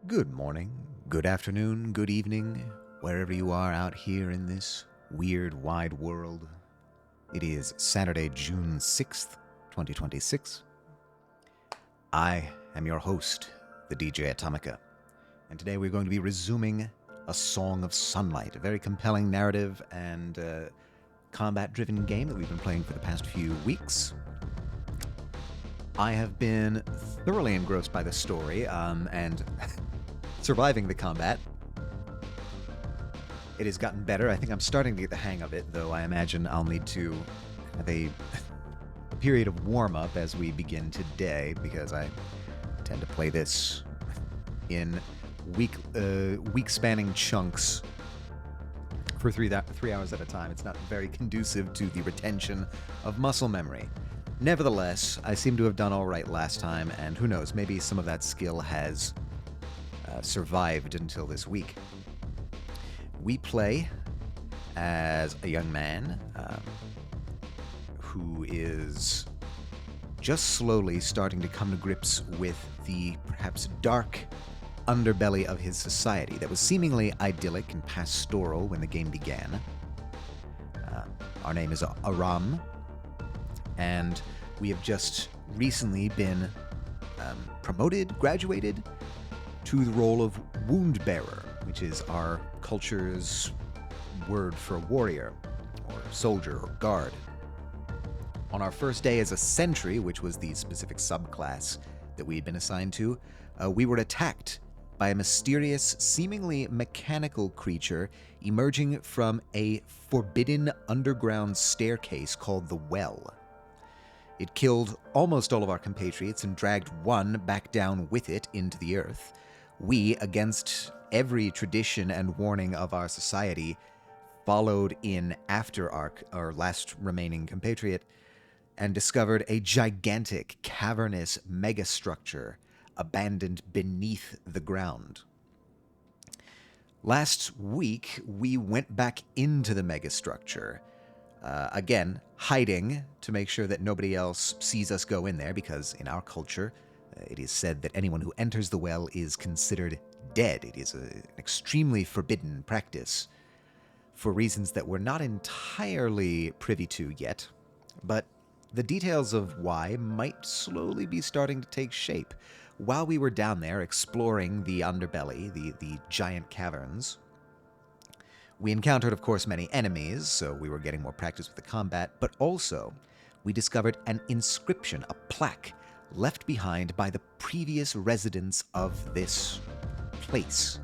Good morning, good afternoon, good evening, wherever you are out here in this weird, wide world. It is Saturday, June 6th, 2026. I am your host, the DJ Atomica, and today we're going to be resuming A Song of Sunlight, a very compelling narrative and combat-driven game that we've been playing for the past few weeks. I have been thoroughly engrossed by the story and surviving the combat. It has gotten better. I think I'm starting to get the hang of it, though I imagine I'll need to have a period of warm-up as we begin today, because I tend to play this in week-spanning chunks for 3 hours at a time. It's not very conducive to the retention of muscle memory. Nevertheless, I seem to have done all right last time, and who knows, maybe some of that skill has survived until this week. We play as a young man who is just slowly starting to come to grips with the perhaps dark underbelly of his society that was seemingly idyllic and pastoral when the game began. Our name is Aram, and we have just recently been graduated to the role of wound bearer, which is our culture's word for warrior, or soldier, or guard. On our first day as a sentry, which was the specific subclass that we had been assigned to, we were attacked by a mysterious, seemingly mechanical creature emerging from a forbidden underground staircase called the Well. It killed almost all of our compatriots and dragged one back down with it into the earth. We, against every tradition and warning of our society, followed in after our last remaining compatriot and discovered a gigantic, cavernous megastructure abandoned beneath the ground. Last week, we went back into the megastructure, again, hiding to make sure that nobody else sees us go in there, because in our culture, it is said that anyone who enters the well is considered dead. It is an extremely forbidden practice for reasons that we're not entirely privy to yet, but the details of why might slowly be starting to take shape. While we were down there exploring the underbelly, the giant caverns, we encountered, of course, many enemies, so we were getting more practice with the combat, but also we discovered an inscription, a plaque, left behind by the previous residents of this place,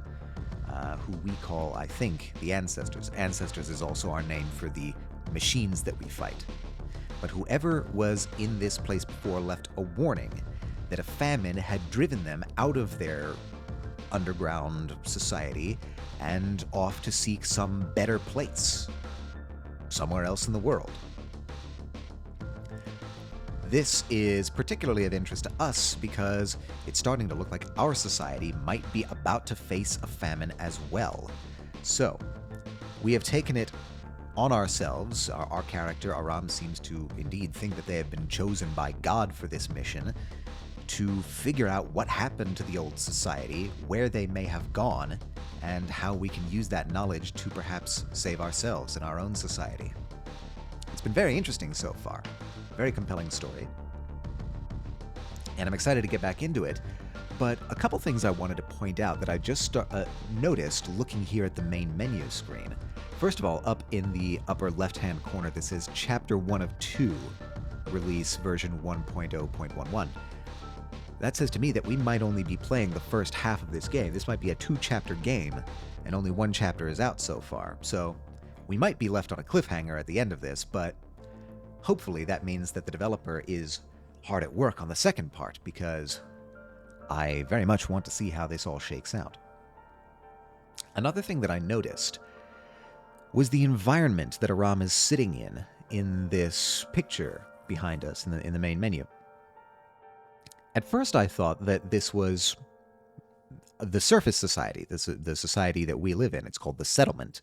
who we call, I think, the Ancestors. Ancestors is also our name for the machines that we fight. But whoever was in this place before left a warning that a famine had driven them out of their underground society and off to seek some better place somewhere else in the world. This is particularly of interest to us because it's starting to look like our society might be about to face a famine as well. So, we have taken it on ourselves. Our character, Aram, seems to indeed think that they have been chosen by God for this mission, to figure out what happened to the old society, where they may have gone, and how we can use that knowledge to perhaps save ourselves and our own society. It's been very interesting so far. Very compelling story. And I'm excited to get back into it. But a couple things I wanted to point out that I just noticed looking here at the main menu screen. First of all, up in the upper left-hand corner, this says Chapter 1 of 2, release version 1.0.11. That says to me that we might only be playing the first half of this game. This might be a 2-chapter game, and only 1 chapter is out so far. So we might be left on a cliffhanger at the end of this, but hopefully that means that the developer is hard at work on the second part, because I very much want to see how this all shakes out. Another thing that I noticed was the environment that Aram is sitting in this picture behind us in the main menu. At first I thought that this was the surface society, the society that we live in. It's called the settlement.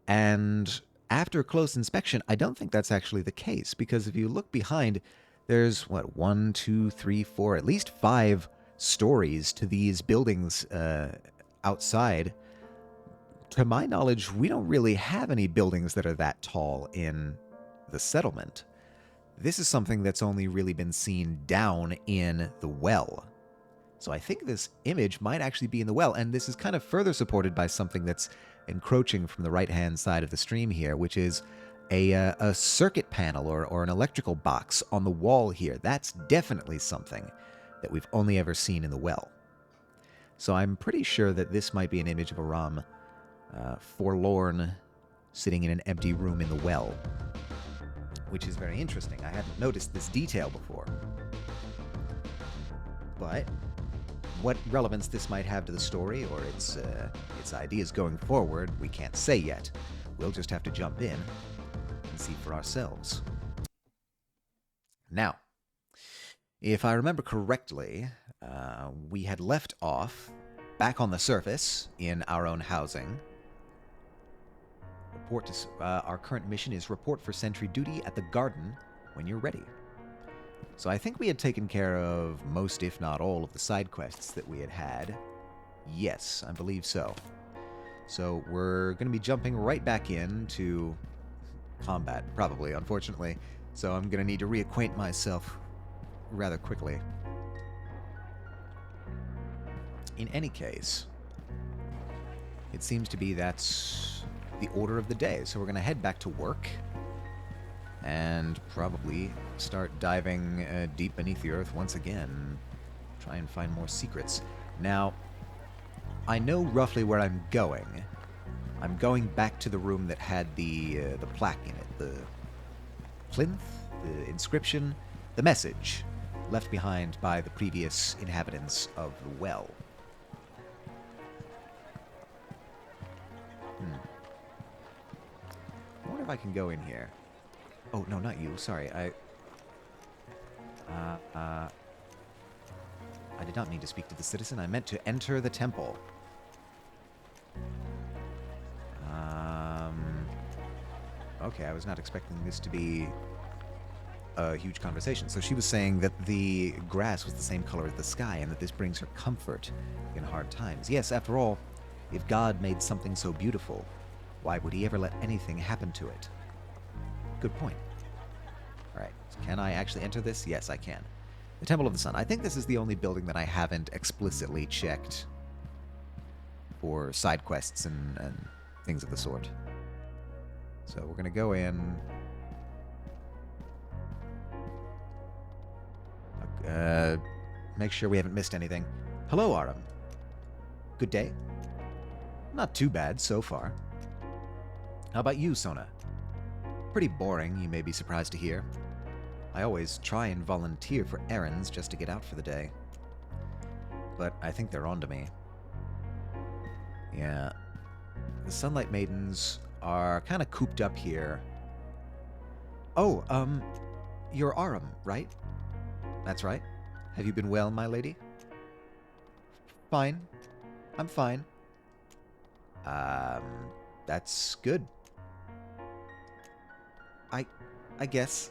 And after close inspection, I don't think that's actually the case, because if you look behind, there's, 1, 2, 3, 4, at least 5 stories to these buildings outside. To my knowledge, we don't really have any buildings that are that tall in the settlement. This is something that's only really been seen down in the well. So I think this image might actually be in the well, and this is kind of further supported by something that's encroaching from the right-hand side of the stream here, which is a circuit panel or an electrical box on the wall here. That's definitely something that we've only ever seen in the well. So I'm pretty sure that this might be an image of Aram, forlorn, sitting in an empty room in the well, which is very interesting. I hadn't noticed this detail before. But what relevance this might have to the story or its ideas going forward, we can't say yet. We'll just have to jump in and see for ourselves. Now, if I remember correctly, we had left off back on the surface in our own housing. Our current mission is report for sentry duty at the garden when you're ready. So I think we had taken care of most, if not all, of the side quests that we had. Yes, I believe so. So we're going to be jumping right back into combat, probably, unfortunately. So I'm going to need to reacquaint myself rather quickly. In any case, it seems to be that's the order of the day. So we're going to head back to work and probably start diving deep beneath the earth once again. Try and find more secrets. Now, I know roughly where I'm going. I'm going back to the room that had the plaque in it. The plinth, the inscription, the message left behind by the previous inhabitants of the well. I wonder if I can go in here. Oh, no, not you. Sorry, I did not mean to speak to the citizen. I meant to enter the temple. Okay, I was not expecting this to be a huge conversation. So she was saying that the grass was the same color as the sky and that this brings her comfort in hard times. Yes, after all, if God made something so beautiful, why would he ever let anything happen to it? Good point. Alright, can I actually enter this? Yes, I can. The Temple of the Sun. I think this is the only building that I haven't explicitly checked for side quests and things of the sort. So we're going to go in. Make sure we haven't missed anything. Hello, Aram. Good day? Not too bad so far. How about you, Sona? Pretty boring, you may be surprised to hear. I always try and volunteer for errands just to get out for the day. But I think they're on to me. Yeah. The Sunlight Maidens are kind of cooped up here. Oh, you're Aram, right? That's right. Have you been well, my lady? Fine. I'm fine. That's good. I guess.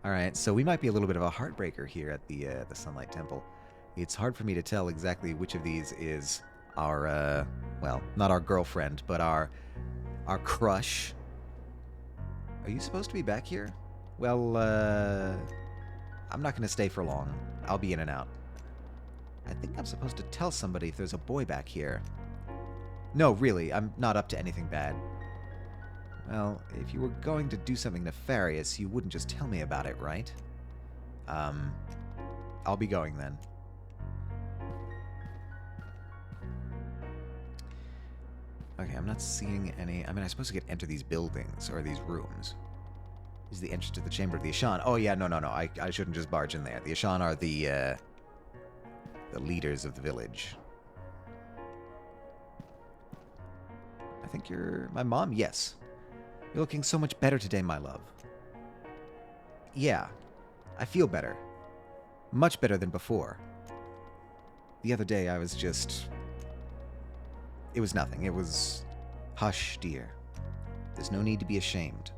Alright, so we might be a little bit of a heartbreaker here at the Sunlight Temple. It's hard for me to tell exactly which of these is our, well, not our girlfriend, but our crush. Are you supposed to be back here? Well, I'm not going to stay for long. I'll be in and out. I think I'm supposed to tell somebody if there's a boy back here. No, really, I'm not up to anything bad. Well, if you were going to do something nefarious, you wouldn't just tell me about it, right? I'll be going then. Okay, I'm not seeing any... I mean, I'm supposed to enter these buildings, or these rooms. This is the entrance to the Chamber of the Ashan. Oh, yeah, no. I shouldn't just barge in there. The Ashan are the leaders of the village. I think you're my mom? Yes. You're looking so much better today, my love. Yeah, I feel better. Much better than before. The other day I was just... It was nothing. It was... Hush, dear. There's no need to be ashamed.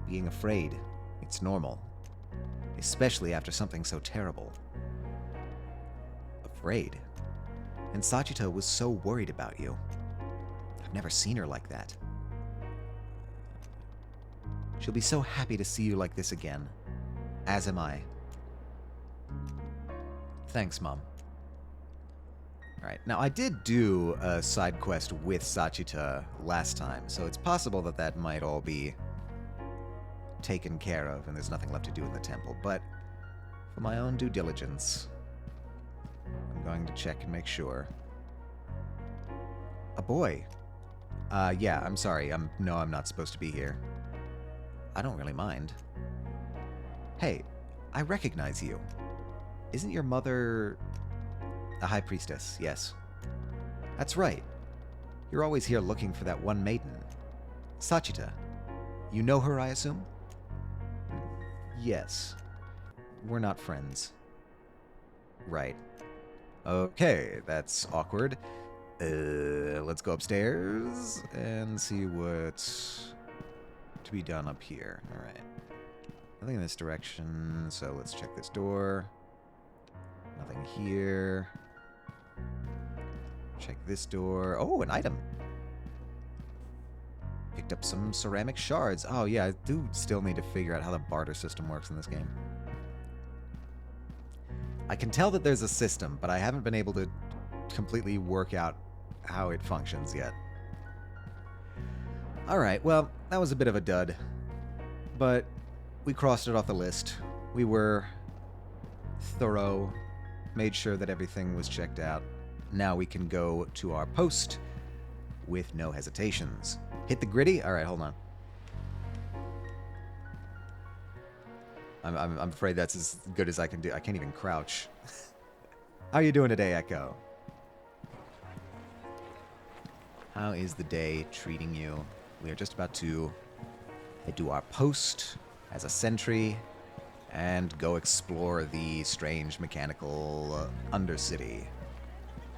Being afraid, it's normal. Especially after something so terrible. afraid. And Sachita was so worried about you. I've never seen her like that. She'll be so happy to see you like this again. As am I. Thanks, Mom. Alright, now I did do a side quest with Sachita last time, so it's possible that that might all be taken care of and there's nothing left to do in the temple, but for my own due diligence, I'm going to check and make sure. A boy. Yeah, I'm sorry. No, I'm not supposed to be here. I don't really mind. Hey, I recognize you. Isn't your mother a high priestess? Yes. That's right. You're always here looking for that one maiden. Sachita. You know her, I assume? Yes. We're not friends. Right. Okay, that's awkward. Let's go upstairs and see what's to be done up here. Alright. Nothing in this direction, so let's check this door. Nothing here. Check this door. Oh, an item. Picked up some ceramic shards. Oh, yeah, I do still need to figure out how the barter system works in this game. I can tell that there's a system, but I haven't been able to completely work out how it functions yet. Alright, well, that was a bit of a dud. But we crossed it off the list. We were thorough, made sure that everything was checked out. Now we can go to our post with no hesitations. Hit the gritty? Alright, hold on. I'm afraid that's as good as I can do. I can't even crouch. How are you doing today, Echo? How is the day treating you? We are just about to head to our post as a sentry and go explore the strange mechanical Undercity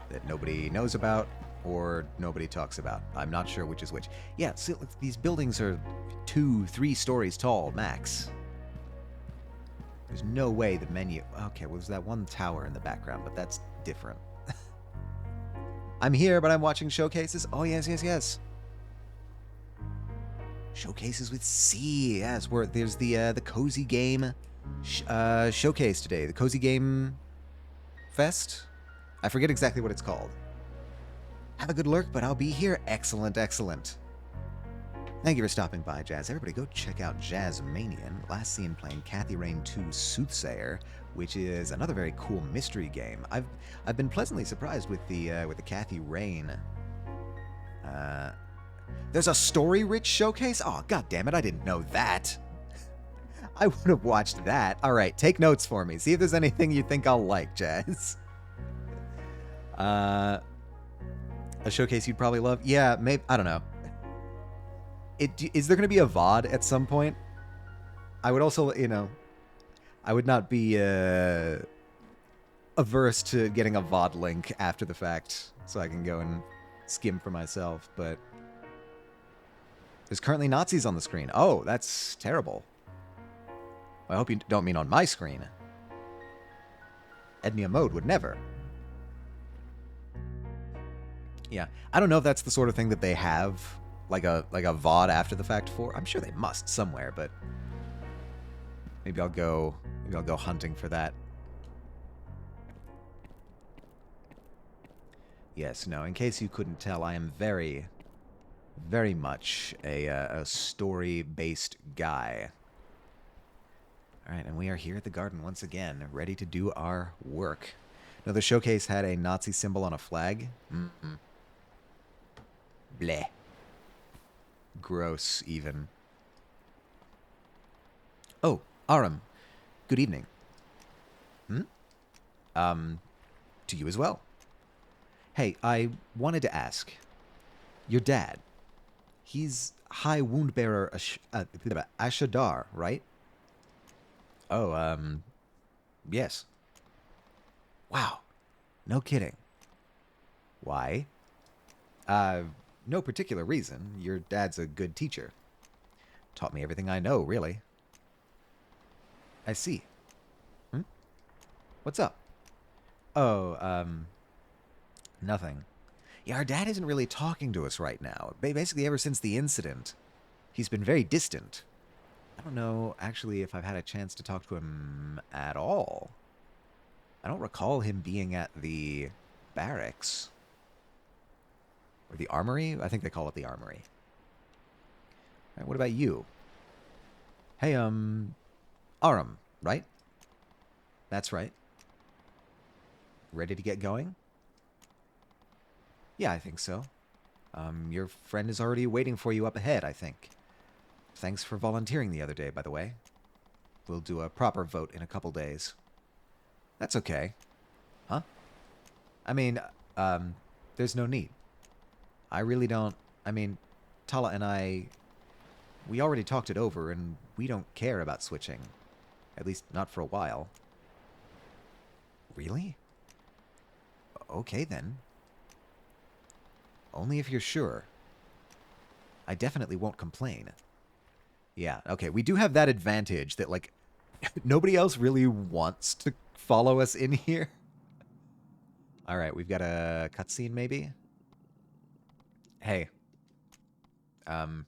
that nobody knows about or nobody talks about. I'm not sure which is which. Yeah, see, these buildings are 2-3 stories tall, max. There's no way the menu... Okay, well, there's that one tower in the background, but that's different. I'm here, but I'm watching showcases. Oh, yes, yes, yes. Showcases with C. Yes, where there's the Cozy Game showcase today. The Cozy Game Fest? I forget exactly what it's called. Have a good lurk, but I'll be here. Excellent, excellent. Thank you for stopping by, Jazz. Everybody go check out Jazzmanian. Last seen playing Kathy Rain 2 Soothsayer, which is another very cool mystery game. I've been pleasantly surprised with the Kathy Rain. There's a story-rich showcase? Oh, god damn it, I didn't know that. I would have watched that. All right, take notes for me. See if there's anything you think I'll like, Jazz. A showcase you'd probably love? Yeah, maybe. I don't know. Is there going to be a VOD at some point? I would also, you know, I would not be averse to getting a VOD link after the fact so I can go and skim for myself, but there's currently Nazis on the screen. Oh, that's terrible. I hope you don't mean on my screen. Ednia Mode would never. Yeah, I don't know if that's the sort of thing that they have like a VOD after the fact for. I'm sure they must somewhere, but maybe I'll go hunting for that. Yes, no, in case you couldn't tell, I am very, very much a story-based guy. Alright, and we are here at the garden once again, ready to do our work. Now, the showcase had a Nazi symbol on a flag. Mm-mm. Bleh. Gross, even. Oh, Aram. Good evening. To you as well. Hey, I wanted to ask. Your dad, he's High Woundbearer Ashadar, right? Oh, yes. Wow. No kidding. Why? No particular reason. Your dad's a good teacher. Taught me everything I know, really. I see. What's up? Oh, nothing. Yeah, our dad isn't really talking to us right now. Basically, ever since the incident, he's been very distant. I don't know, actually, if I've had a chance to talk to him at all. I don't recall him being at the barracks. Or the armory? I think they call it the armory. All right, what about you? Hey, Aram, right? That's right. Ready to get going? Yeah, I think so. Your friend is already waiting for you up ahead, I think. Thanks for volunteering the other day, by the way. We'll do a proper vote in a couple days. That's okay. Huh? I mean, there's no need. I really don't... I mean, Tala and I... We already talked it over, and we don't care about switching. At least, not for a while. Really? Okay, then. Only if you're sure. I definitely won't complain. Yeah, okay, we do have that advantage that, like, nobody else really wants to follow us in here. Alright, we've got a cutscene, maybe? Hey. How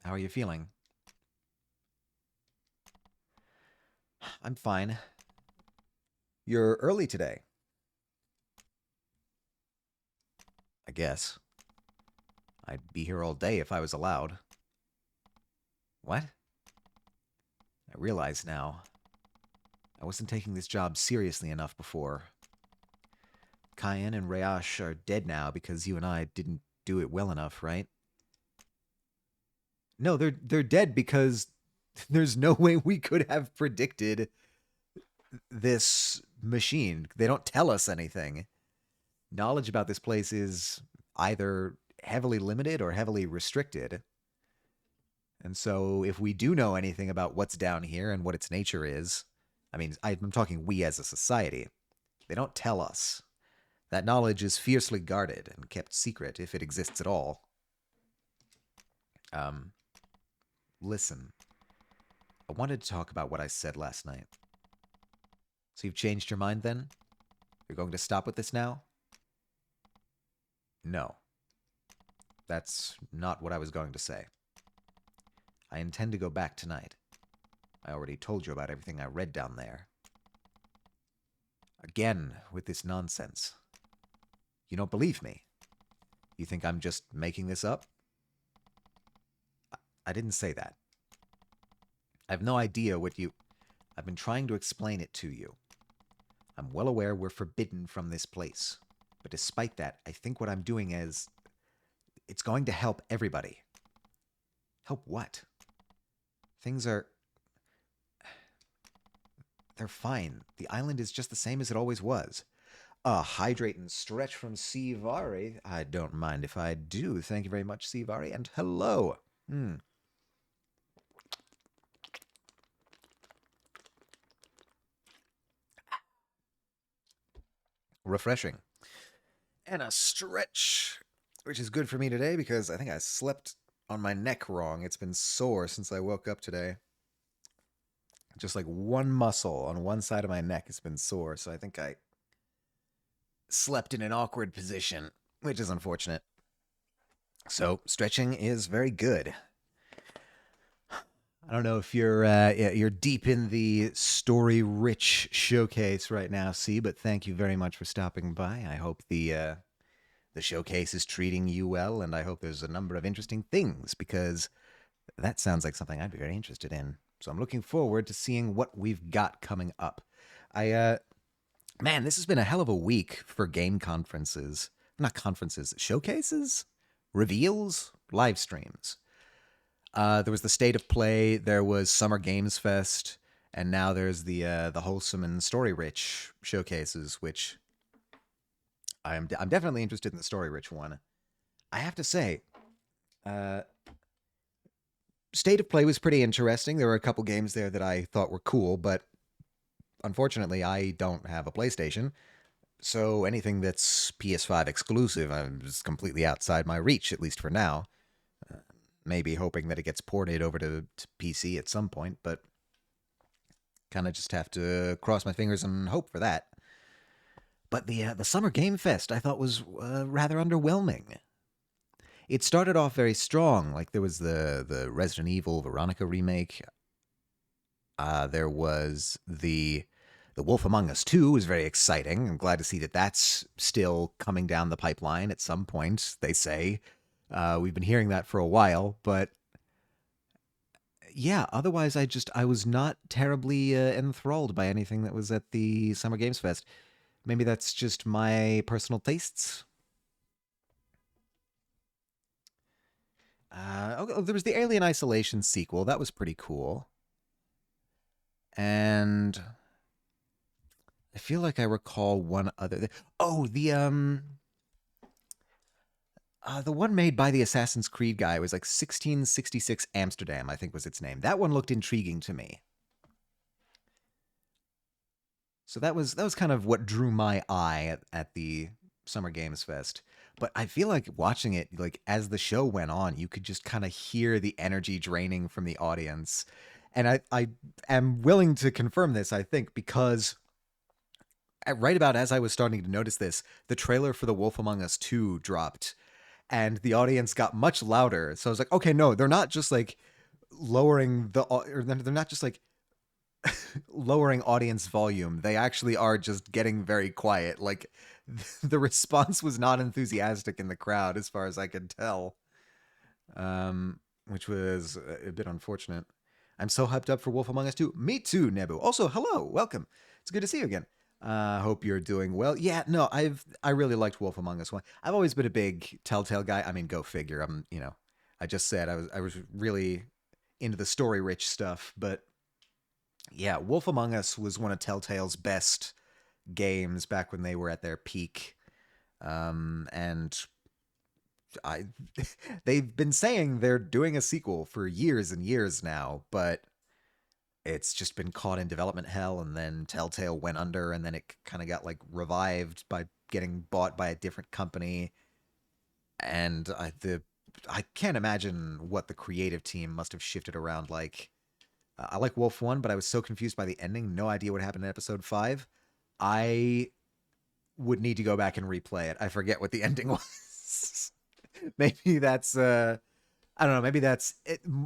are you feeling? I'm fine. You're early today. I guess. I'd be here all day if I was allowed. What? I realize now. I wasn't taking this job seriously enough before. Cayenne and Rayash are dead now because you and I didn't do it well enough, right? No, they're dead because there's no way we could have predicted this machine. They don't tell us anything. Knowledge about this place is either heavily limited or heavily restricted. And so if we do know anything about what's down here and what its nature is, I mean, I'm talking we as a society, they don't tell us. That knowledge is fiercely guarded and kept secret if it exists at all. Listen. I wanted to talk about what I said last night. So you've changed your mind then? You're going to stop with this now? No. That's not what I was going to say. I intend to go back tonight. I already told you about everything I read down there. Again, with this nonsense. You don't believe me? You think I'm just making this up? I didn't say that. I have no idea what you... I've been trying to explain it to you. I'm well aware we're forbidden from this place. But despite that, I think what I'm doing is... It's going to help everybody. Help what? Things are... They're fine. The island is just the same as it always was. Hydrate and stretch from Sivari. I don't mind if I do. Thank you very much, Sivari. And hello. Refreshing. And a stretch, which is good for me today because I think I slept on my neck wrong. It's been sore since I woke up today. Just like one muscle on one side of my neck has been sore, so I think I slept in an awkward position, which is unfortunate. So stretching is very good. I don't know if you're deep in the story-rich showcase right now, C, but thank you very much for stopping by. I hope the showcase is treating you well, and I hope there's a number of interesting things, because that sounds like something I'd be very interested in. So I'm looking forward to seeing what we've got coming up. Man, this has been a hell of a week for game conferences. Not conferences, showcases? Reveals? Live streams. There was the State of Play, there was Summer Games Fest, and now there's the wholesome and story-rich showcases, which I'm definitely interested in the story-rich one. I have to say, State of Play was pretty interesting. There were a couple games there that I thought were cool, but unfortunately, I don't have a PlayStation, so anything that's PS5 exclusive is completely outside my reach, at least for now. Maybe hoping that it gets ported over to PC at some point, but kind of just have to cross my fingers and hope for that. But the Summer Game Fest I thought was rather underwhelming. It started off very strong. Like there was the Resident Evil Veronica remake. There was the Wolf Among Us 2 was very exciting. I'm glad to see that that's still coming down the pipeline at some point. They say we've been hearing that for a while, but yeah. Otherwise, I was not terribly enthralled by anything that was at the Summer Games Fest. Maybe that's just my personal tastes. There was the Alien Isolation sequel. That was pretty cool. And I feel like I recall one other. Oh, the one made by the Assassin's Creed guy was like 1666 Amsterdam, I think was its name. That one looked intriguing to me. So that was kind of what drew my eye at the Summer Games Fest. But I feel like watching it, like as the show went on, you could just kind of hear the energy draining from the audience. And I am willing to confirm this, I think, because right about as I was starting to notice this, the trailer for The Wolf Among Us 2 dropped and the audience got much louder. So I was like, okay, no, they're not just like lowering or they're not just like lowering audience volume. They actually are just getting very quiet. Like the response was not enthusiastic in the crowd as far as I could tell. Which was a bit unfortunate. I'm so hyped up for Wolf Among Us 2. Me too, Nebu. Also, hello, welcome. It's good to see you again. Hope you're doing well. Yeah, no, I really liked Wolf Among Us 1. I've always been a big Telltale guy. I mean, go figure. I just said I was really into the story rich stuff, but yeah, Wolf Among Us was one of Telltale's best games back when they were at their peak. And I they've been saying they're doing a sequel for years and years now, but it's just been caught in development hell, and then Telltale went under, and then it kind of got like revived by getting bought by a different company. And I can't imagine what the creative team must have shifted around. Like I like Wolf One, but I was so confused by the ending, no idea what happened in episode 5. I would need to go back and replay it. I forget what the ending was. Maybe that's I don't know, maybe that's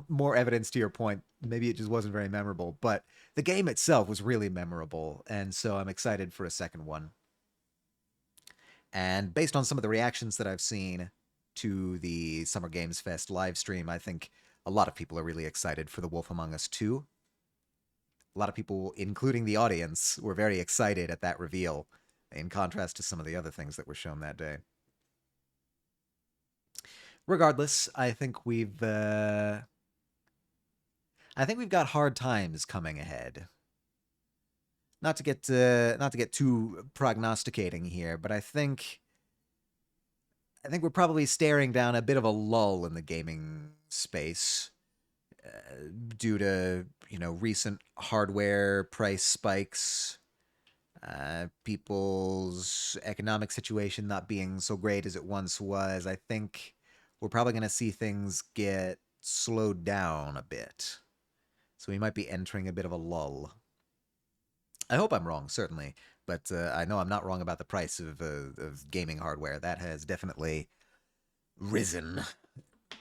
more evidence to your point. Maybe it just wasn't very memorable, but the game itself was really memorable, and so I'm excited for a second one. And based on some of the reactions that I've seen to the Summer Games Fest live stream, I think a lot of people are really excited for The Wolf Among Us 2. A lot of people, including the audience, were very excited at that reveal, in contrast to some of the other things that were shown that day. Regardless, I think we've got hard times coming ahead. Not to get too prognosticating here, but I think we're probably staring down a bit of a lull in the gaming space due to recent hardware price spikes, people's economic situation not being so great as it once was. I think we're probably going to see things get slowed down a bit. So we might be entering a bit of a lull. I hope I'm wrong, certainly, but I know I'm not wrong about the price of gaming hardware. That has definitely risen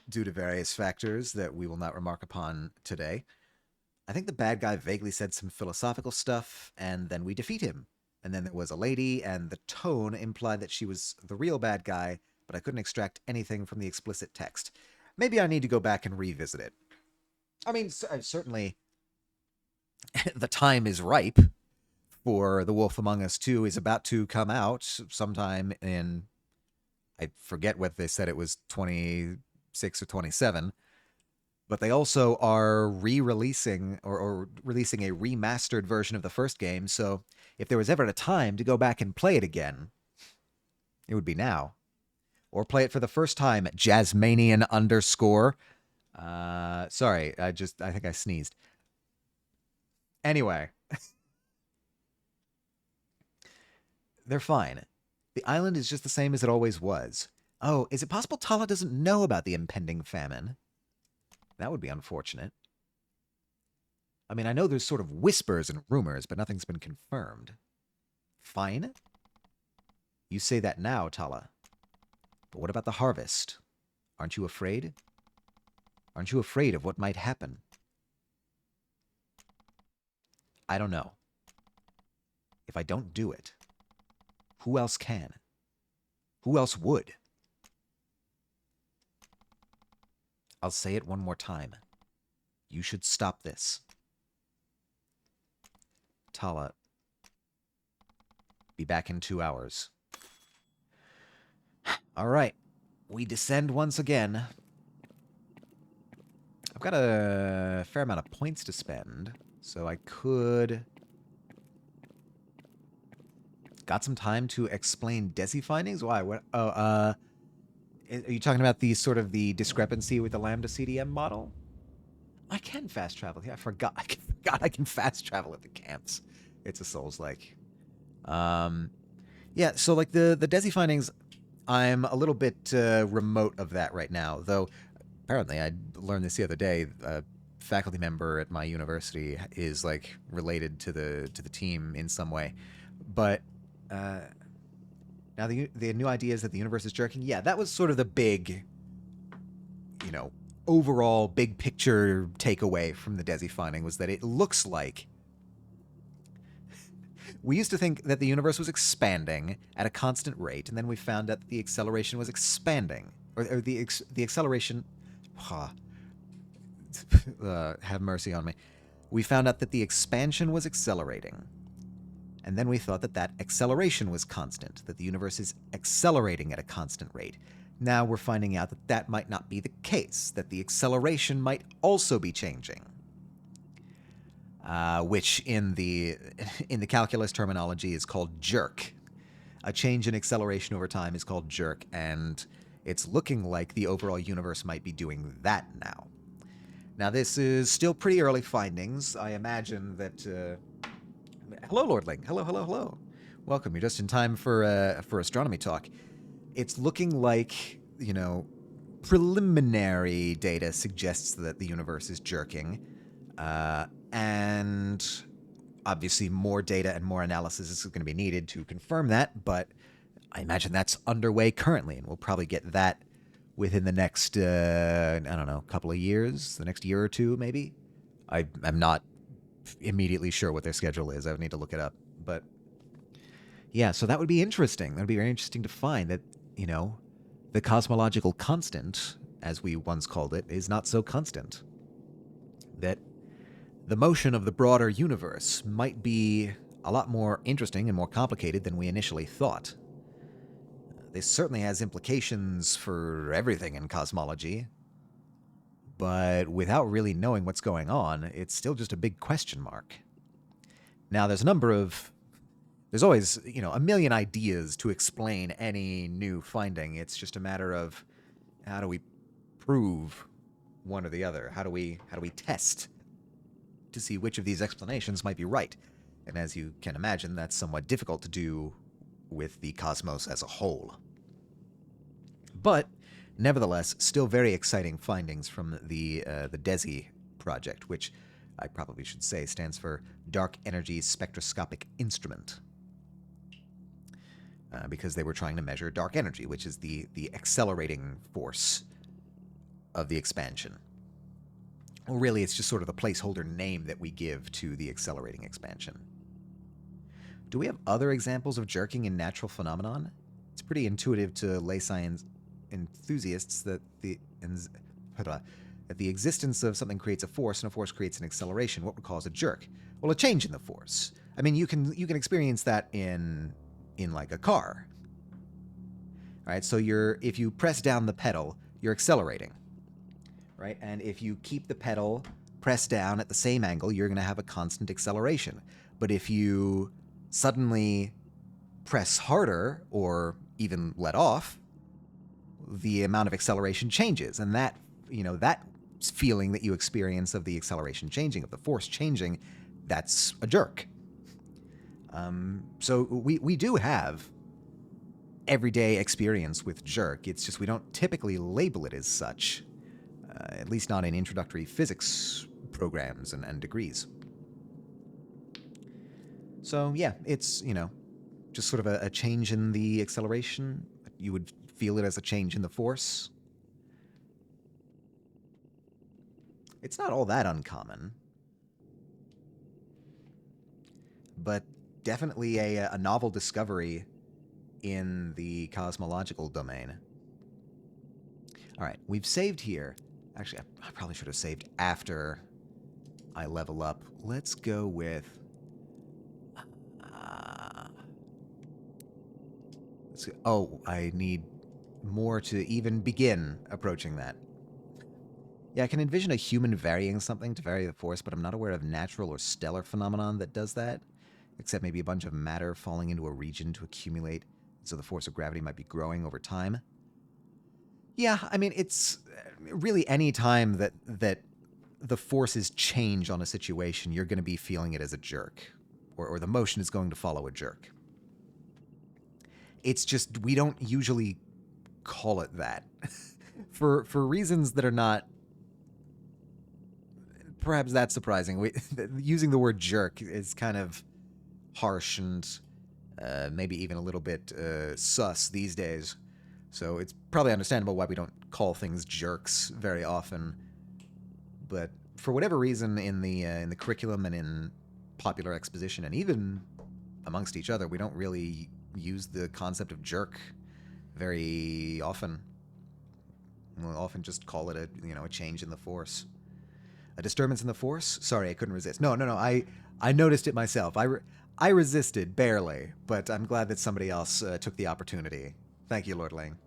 due to various factors that we will not remark upon today. I think the bad guy vaguely said some philosophical stuff, and then we defeat him. And then there was a lady, and the tone implied that she was the real bad guy, but I couldn't extract anything from the explicit text. Maybe I need to go back and revisit it. I mean, certainly the time is ripe for The Wolf Among Us 2 is about to come out sometime in, I forget what they said, it was 26 or 27, but they also are re-releasing or releasing a remastered version of the first game. So if there was ever a time to go back and play it again, it would be now. Or play it for the first time at Jasmanian _ sorry, I think I sneezed. Anyway, they're fine. The island is just the same as it always was. Oh, is it possible Tala doesn't know about the impending famine? That would be unfortunate. I mean, I know there's sort of whispers and rumors, but nothing's been confirmed. Fine. You say that now, Tala. But what about the harvest? Aren't you afraid? Aren't you afraid of what might happen? I don't know. If I don't do it, who else can? Who else would? I'll say it one more time. You should stop this. Tala, be back in 2 hours. All right. We descend once again. I've got a fair amount of points to spend, so I could... Got some time to explain DESI findings? Why? What? Oh, are you talking about the sort of the discrepancy with the Lambda CDM model? I can fast travel. Yeah, I forgot. I can fast travel at the camps. It's a Souls-like. Yeah, so like the DESI findings, I'm a little bit remote of that right now, though apparently I learned this the other day. A faculty member at my university is like related to the team in some way. But now the new idea is that the universe is jerking. Yeah, that was sort of the big, overall big picture takeaway from the DESI finding, was that it looks like we used to think that the universe was expanding at a constant rate, and then we found out that the acceleration was expanding, or the acceleration. Have mercy on me. We found out that the expansion was accelerating, and then we thought that that acceleration was constant, that the universe is accelerating at a constant rate. Now we're finding out that that might not be the case, that the acceleration might also be changing. Which in the calculus terminology is called jerk. A change in acceleration over time is called jerk, and it's looking like the overall universe might be doing that now. Now, this is still pretty early findings. I imagine that... hello, Lordling. Hello, hello, hello. Welcome. You're just in time for astronomy talk. It's looking like, preliminary data suggests that the universe is jerking. And obviously more data and more analysis is going to be needed to confirm that, but I imagine that's underway currently, and we'll probably get that within the next, I don't know, couple of years, the next year or two, maybe. I'm not immediately sure what their schedule is. I would need to look it up. But yeah, so that would be interesting. That would be very interesting to find that, the cosmological constant, as we once called it, is not so constant. That the motion of the broader universe might be a lot more interesting and more complicated than we initially thought. This certainly has implications for everything in cosmology, but without really knowing what's going on, it's still just a big question mark. Now, there's always, a million ideas to explain any new finding. It's just a matter of how do we prove one or the other? How do we test to see which of these explanations might be right? And as you can imagine, that's somewhat difficult to do with the cosmos as a whole. But nevertheless, still very exciting findings from the DESI project, which I probably should say stands for Dark Energy Spectroscopic Instrument. Because they were trying to measure dark energy, which is the accelerating force of the expansion. Well, really, it's just sort of the placeholder name that we give to the accelerating expansion. Do we have other examples of jerking in natural phenomenon? It's pretty intuitive to lay science enthusiasts that the existence of something creates a force, and a force creates an acceleration. What would cause a jerk? Well, a change in the force. I mean, you can experience that in like a car. All right, so if you press down the pedal, you're accelerating. Right? And if you keep the pedal pressed down at the same angle, you're going to have a constant acceleration. But if you suddenly press harder or even let off, the amount of acceleration changes. And that, that feeling that you experience of the acceleration changing, of the force changing, that's a jerk. So we do have everyday experience with jerk. It's just we don't typically label it as such. At least not in introductory physics programs and degrees. So, yeah, it's, Just sort of a change in the acceleration? You would feel it as a change in the force? It's not all that uncommon. But definitely a novel discovery in the cosmological domain. All right, we've saved here. Actually, I probably should have saved after I level up. Let's go with... oh, I need more to even begin approaching that. Yeah, I can envision a human varying something to vary the force, but I'm not aware of natural or stellar phenomenon that does that, except maybe a bunch of matter falling into a region to accumulate, so the force of gravity might be growing over time. Yeah, I mean, it's really any time that the forces change on a situation, you're going to be feeling it as a jerk, or the motion is going to follow a jerk. It's just we don't usually call it that for reasons that are not perhaps that surprising. Using the word jerk is kind of harsh and maybe even a little bit sus these days. So it's probably understandable why we don't call things jerks very often. But for whatever reason, in the curriculum and in popular exposition, and even amongst each other, we don't really use the concept of jerk very often. We'll often just call it a change in the force. A disturbance in the force? Sorry, I couldn't resist. No. I noticed it myself. I resisted, barely, but I'm glad that somebody else took the opportunity. Thank you, Lord Ling.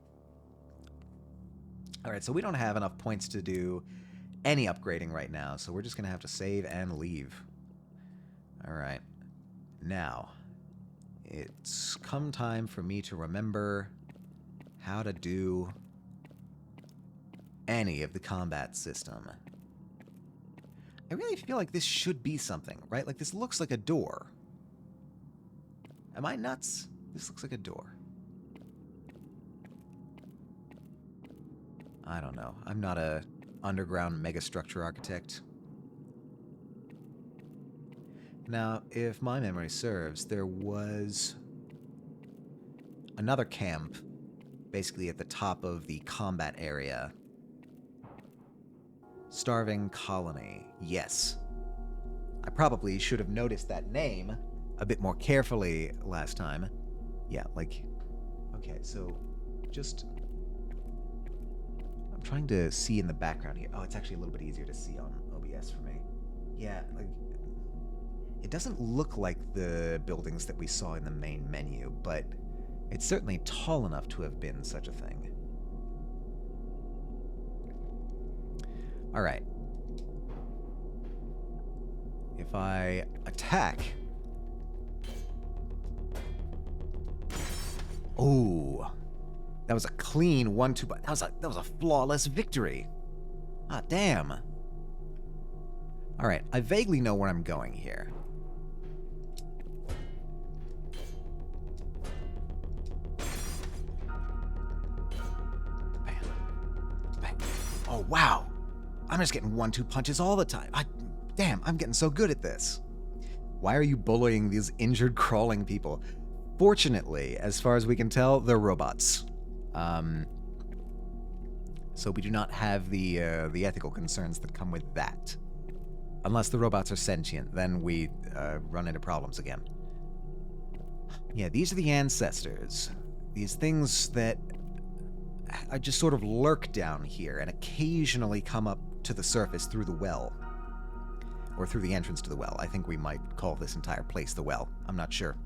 All right, so we don't have enough points to do any upgrading right now, so we're just going to have to save and leave. All right. Now, it's come time for me to remember how to do any of the combat system. I really feel like this should be something, right? Like, this looks like a door. Am I nuts? This looks like a door. I don't know. I'm not a underground megastructure architect. Now, if my memory serves, there was another camp basically at the top of the combat area. Starving Colony. Yes. I probably should have noticed that name a bit more carefully last time. Yeah, like... Okay, so just... I'm trying to see in the background here. Oh, it's actually a little bit easier to see on OBS for me. Yeah, like... It doesn't look like the buildings that we saw in the main menu, but it's certainly tall enough to have been such a thing. All right. If I attack... Ooh. That was a clean 1-2... That was a flawless victory. Ah, damn. All right, I vaguely know where I'm going here. Bam. Bam. Oh, wow. I'm just getting 1-2 punches all the time. Damn, I'm getting so good at this. Why are you bullying these injured, crawling people? Fortunately, as far as we can tell, they're robots. So we do not have the ethical concerns that come with that. Unless the robots are sentient, then we run into problems again. Yeah, these are the ancestors. These things that just sort of lurk down here and occasionally come up to the surface through the well. Or through the entrance to the well. I think we might call this entire place the well. I'm not sure.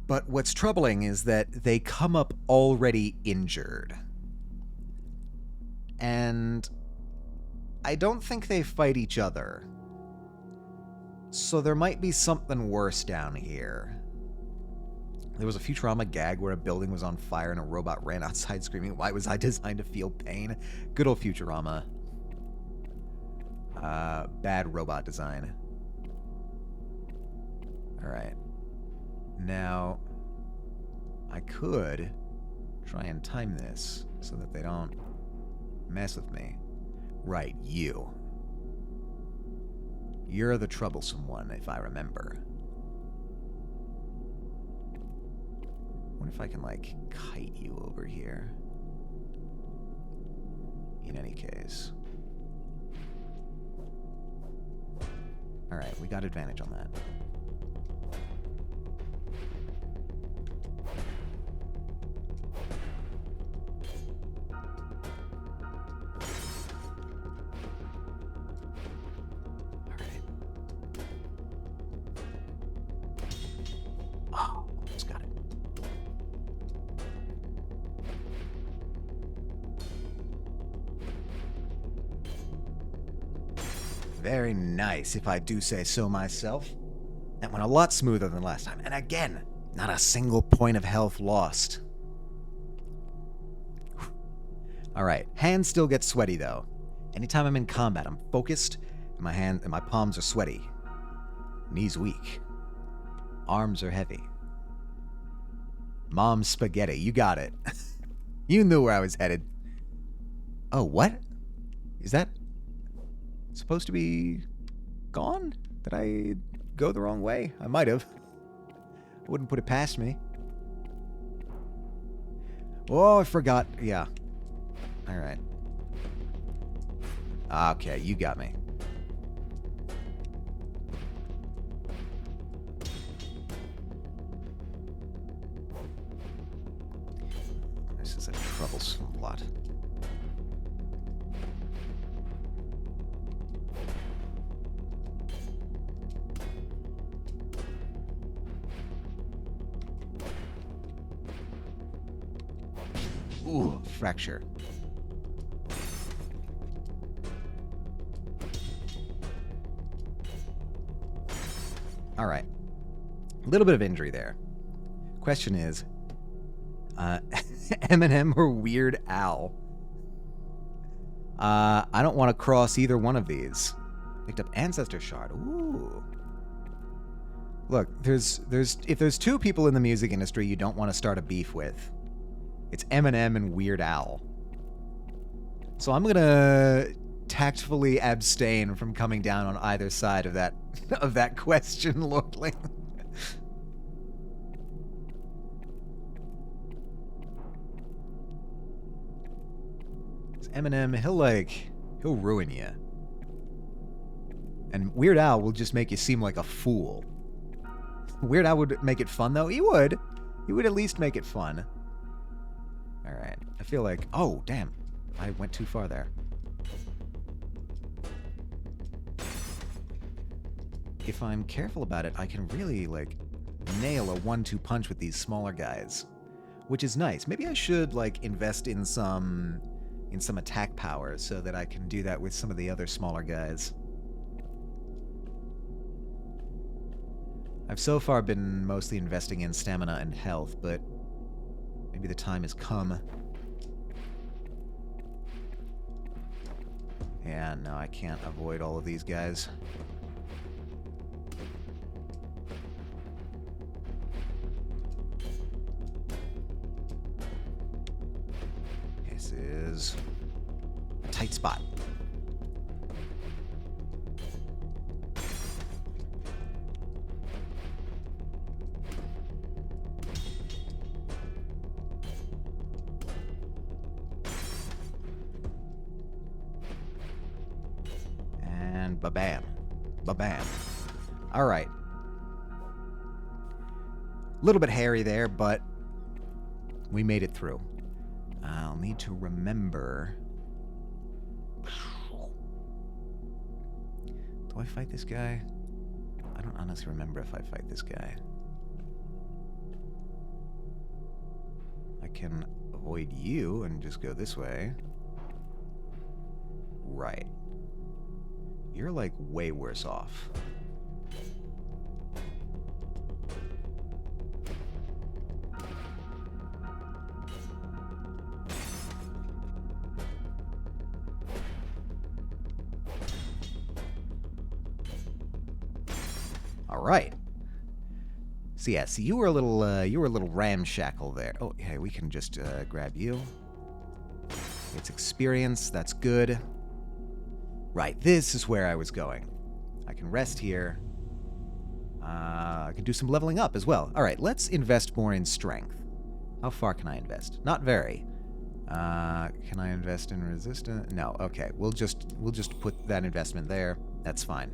But what's troubling is that they come up already injured. And I don't think they fight each other. So there might be something worse down here. There was a Futurama gag where a building was on fire and a robot ran outside screaming, "Why was I designed to feel pain?" Good old Futurama. Bad robot design. Alright. Now, I could try and time this so that they don't mess with me. Right, you. You're the troublesome one, if I remember. wonder if I can, like, kite you over here. In any case. Alright, we got advantage on that. Alright. Oh, almost got it. Very nice, if I do say so myself. That went a lot smoother than last time. And again, not a single point of health lost. Alright, hands still get sweaty though. Anytime I'm in combat, I'm focused, and my palms are sweaty. Knees weak. Arms are heavy. Mom's spaghetti, you got it. You knew where I was headed. Oh, what? Is that supposed to be gone? Did I go the wrong way? I might have. I wouldn't put it past me. Oh, I forgot. Yeah. Alright. Okay, you got me. This is a troublesome lot. Ooh, fracture. Alright. A little bit of injury there. Question is, Eminem or Weird Al? I don't want to cross either one of these. Picked up Ancestor Shard. Ooh. Look, if there's two people in the music industry you don't want to start a beef with, it's Eminem and Weird Al. So I'm gonna tactfully abstain from coming down on either side of that question, Lordling. Eminem, he'll ruin you. And Weird Al will just make you seem like a fool. Weird Al would make it fun, though. He would. He would at least make it fun. Alright. I feel like... Oh, damn. I went too far there. If I'm careful about it, I can really, like, nail a 1-2 punch with these smaller guys. Which is nice. Maybe I should, like, invest in some attack power so that I can do that with some of the other smaller guys. I've so far been mostly investing in stamina and health, but maybe the time has come. Yeah, no, I can't avoid all of these guys. This is a tight spot. And ba-bam. Ba-bam. Alright. A little bit hairy there, but we made it through. I'll need to remember... Do I fight this guy? I don't honestly remember if I fight this guy. I can avoid you and just go this way. Right. You're, like, way worse off. All right. So yeah, so you were a little ramshackle there. Oh, hey, we can just grab you. It's experience. That's good. Right, this is where I was going. I can rest here. I can do some leveling up as well. All right, let's invest more in strength. How far can I invest? Not very. Can I invest in resistance? No. Okay. We'll just put that investment there. That's fine.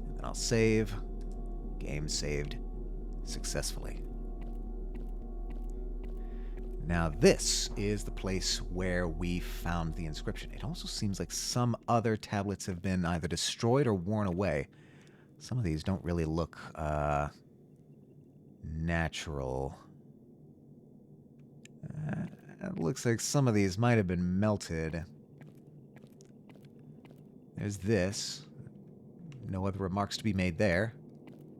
And then I'll save. Game saved successfully. Now this is the place where we found the inscription. It also seems like some other tablets have been either destroyed or worn away. Some of these don't really look natural. It looks like some of these might have been melted. There's this. No other remarks to be made there.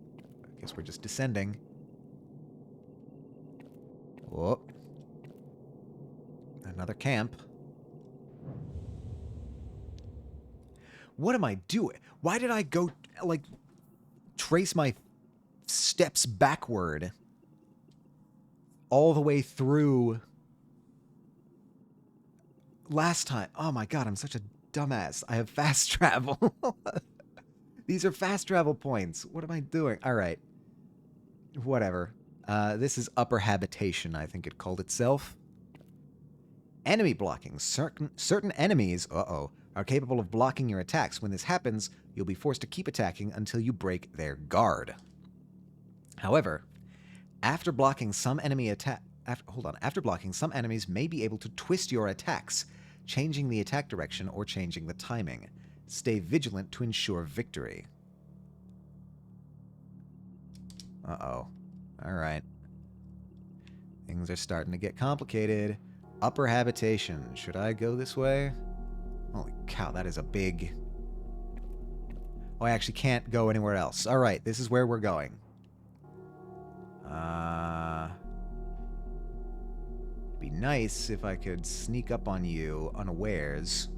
I guess we're just descending. Whoa. Another camp. What am I doing? Why did I go, like, trace my steps backward all the way through last time? Oh my god, I'm such a dumbass. I have fast travel. These are fast travel points. What am I doing? All right. Whatever. This is upper habitation, I think it called itself. Enemy blocking. Certain enemies, are capable of blocking your attacks. When this happens, you'll be forced to keep attacking until you break their guard. However, after blocking some enemies may be able to twist your attacks, changing the attack direction or changing the timing. Stay vigilant to ensure victory. Uh-oh. All right. Things are starting to get complicated. Upper habitation. Should I go this way? Holy cow, that is a big... Oh, I actually can't go anywhere else. All right, this is where we're going. Be nice if I could sneak up on you unawares.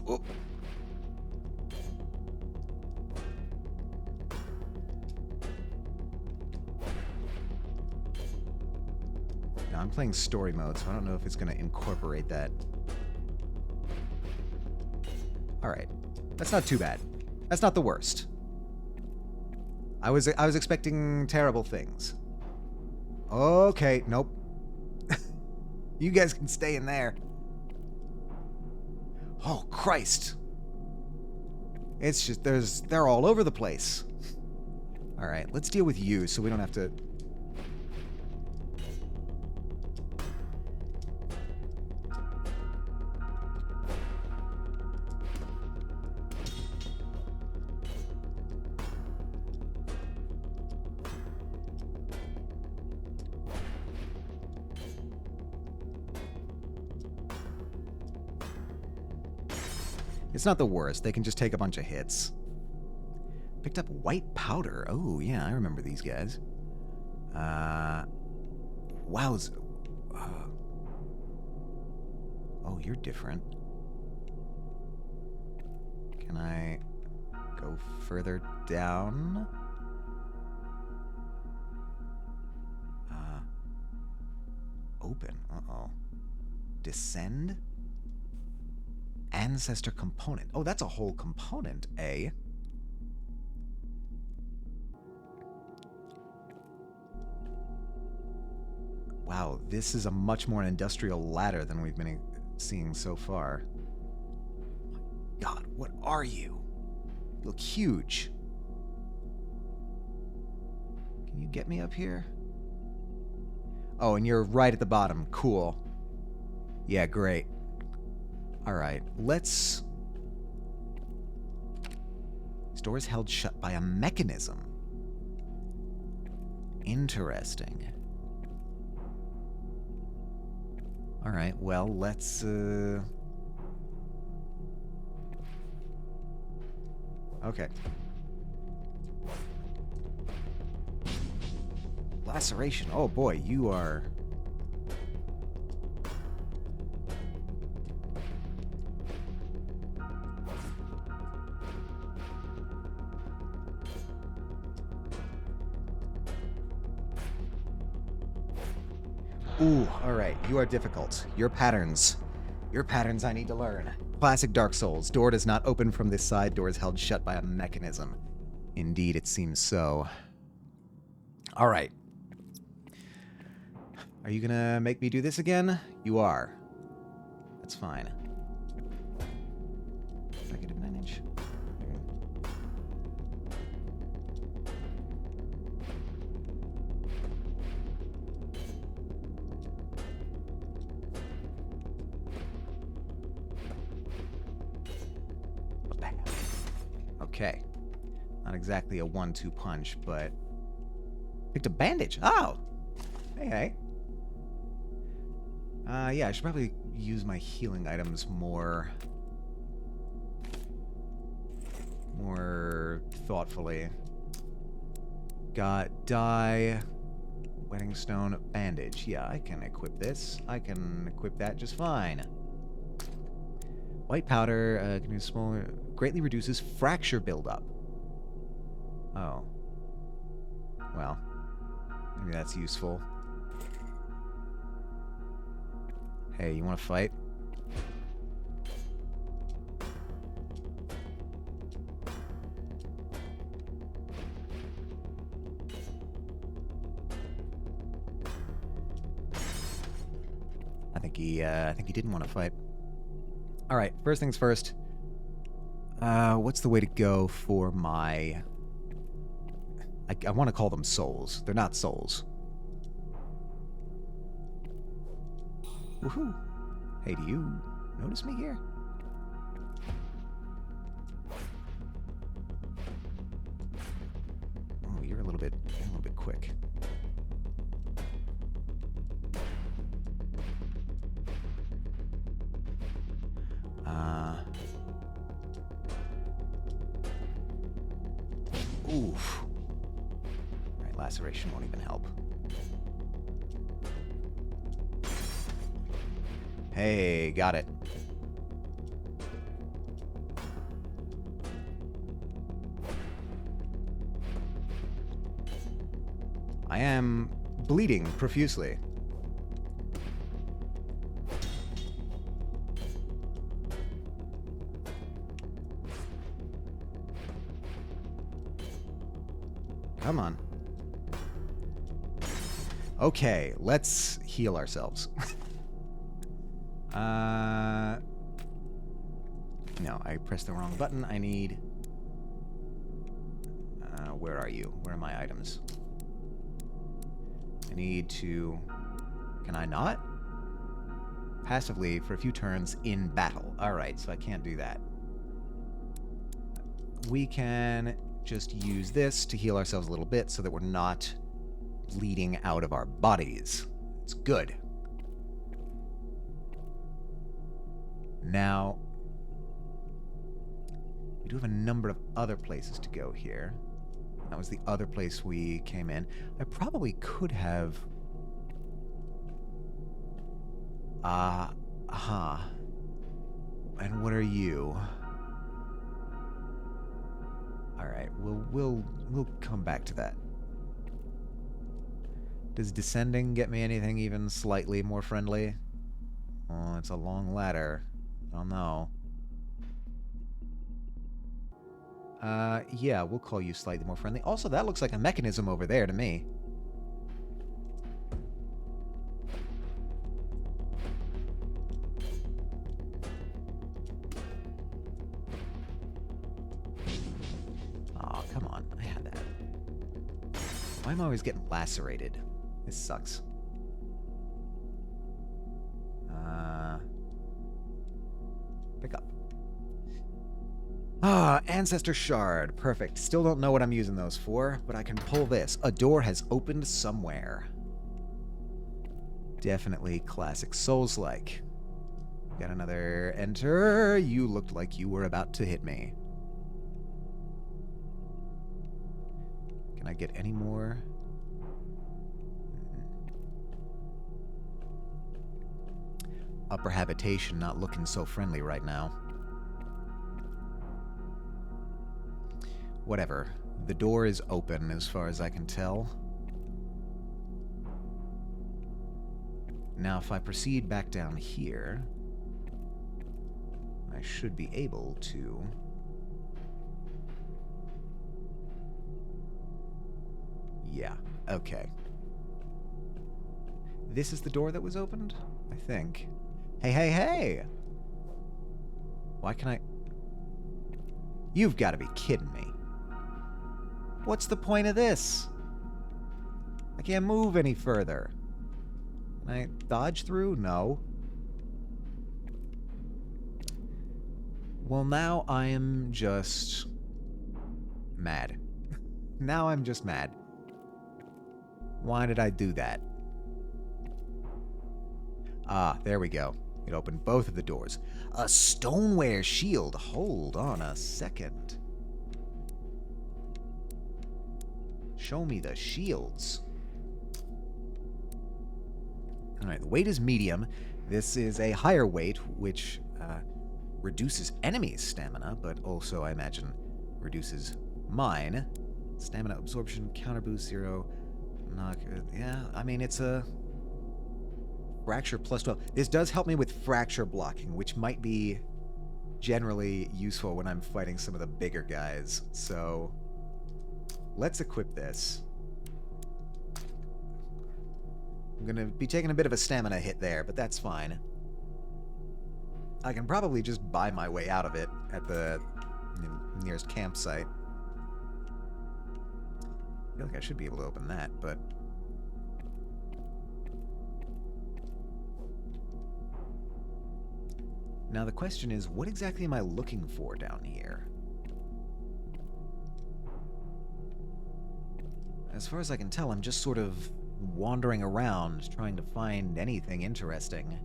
Oh. Now, I'm playing story mode, so I don't know if it's going to incorporate that. Alright. That's not too bad. That's not the worst. I was expecting terrible things. Okay, nope. You guys can stay in there. Oh, Christ. It's just, they're all over the place. Alright, let's deal with you so we don't have to... It's not the worst. They can just take a bunch of hits. Picked up white powder. Oh, yeah, I remember these guys. Wowz. Oh, you're different. Can I go further down? Open. Uh-oh. Descend? Ancestor component. Oh, that's a whole component, eh? Wow, this is a much more industrial ladder than we've been seeing so far. God, what are you? You look huge. Can you get me up here? Oh, and you're right at the bottom. Cool. Yeah, great. Alright, let's... This door is held shut by a mechanism. Interesting. Alright, well, let's, Okay. Laceration. Oh boy, you are... Ooh, alright. You are difficult. Your patterns I need to learn. Classic Dark Souls. Door does not open from this side. Door is held shut by a mechanism. Indeed, it seems so. All right. Are you gonna make me do this again? You are. That's fine. Negative advantage. Okay. Not exactly a 1-2 punch, but... Picked a bandage. Oh! Hey, hey. Yeah, I should probably use my healing items more thoughtfully. Got dye, wedding stone, bandage. Yeah, I can equip this. I can equip that just fine. White powder can be smaller, greatly reduces fracture buildup. Oh. Well, maybe that's useful. Hey, you want to fight? I think he didn't want to fight. All right, first things first. What's the way to go for my... I want to call them souls. They're not souls. Woohoo! Hey, do you notice me here? Oh, you're a little bit quick. Oof. Alright, laceration won't even help. Hey, got it. I am bleeding profusely. Come on. Okay, let's heal ourselves. No, I pressed the wrong button. I need... where are you? Where are my items? I need to... Can I not? Passively for a few turns in battle. Alright, so I can't do that. We can just use this to heal ourselves a little bit so that we're not bleeding out of our bodies. It's good. Now, we do have a number of other places to go here. That was the other place we came in. I probably could have... And what are you? Alright, we'll come back to that. Does descending get me anything even slightly more friendly? Oh, it's a long ladder. I don't know. Yeah, we'll call you slightly more friendly. Also, that looks like a mechanism over there to me. Oh, come on. I had that. Why am I always getting lacerated? This sucks. Pick up. Ah, Ancestor Shard. Perfect. Still don't know what I'm using those for, but I can pull this. A door has opened somewhere. Definitely classic Souls-like. Got another enter. You looked like you were about to hit me. Can I get any more? Upper habitation not looking so friendly right now. Whatever. The door is open as far as I can tell. Now, if I proceed back down here, I should be able to Yeah, okay. This is the door that was opened? I think. Hey, hey, hey! Why can I... You've got to be kidding me. What's the point of this? I can't move any further. Can I dodge through? No. Well, now I am just... mad. Now I'm just mad. Why did I do that? Ah, there we go. It opened both of the doors. A stoneware shield. Hold on a second. Show me the shields. Alright, the weight is medium. This is a higher weight, which reduces enemies' stamina, but also, I imagine, reduces mine. Stamina absorption, counter boost 0. Knock. Yeah, I mean, it's a... Fracture plus 12. This does help me with fracture blocking, which might be generally useful when I'm fighting some of the bigger guys. So, let's equip this. I'm going to be taking a bit of a stamina hit there, but that's fine. I can probably just buy my way out of it at the nearest campsite. I feel like I should be able to open that, but... Now the question is, what exactly am I looking for down here? As far as I can tell, I'm just sort of wandering around, trying to find anything interesting.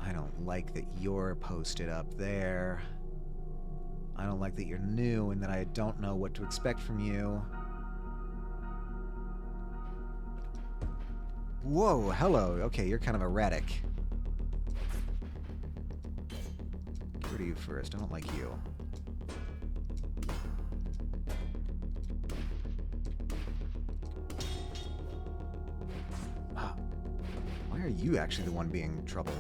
I don't like that you're posted up there. I don't like that you're new and that I don't know what to expect from you. Whoa, hello. Okay, you're kind of erratic. Get rid of you first. I don't like you. Why are you actually the one being in trouble?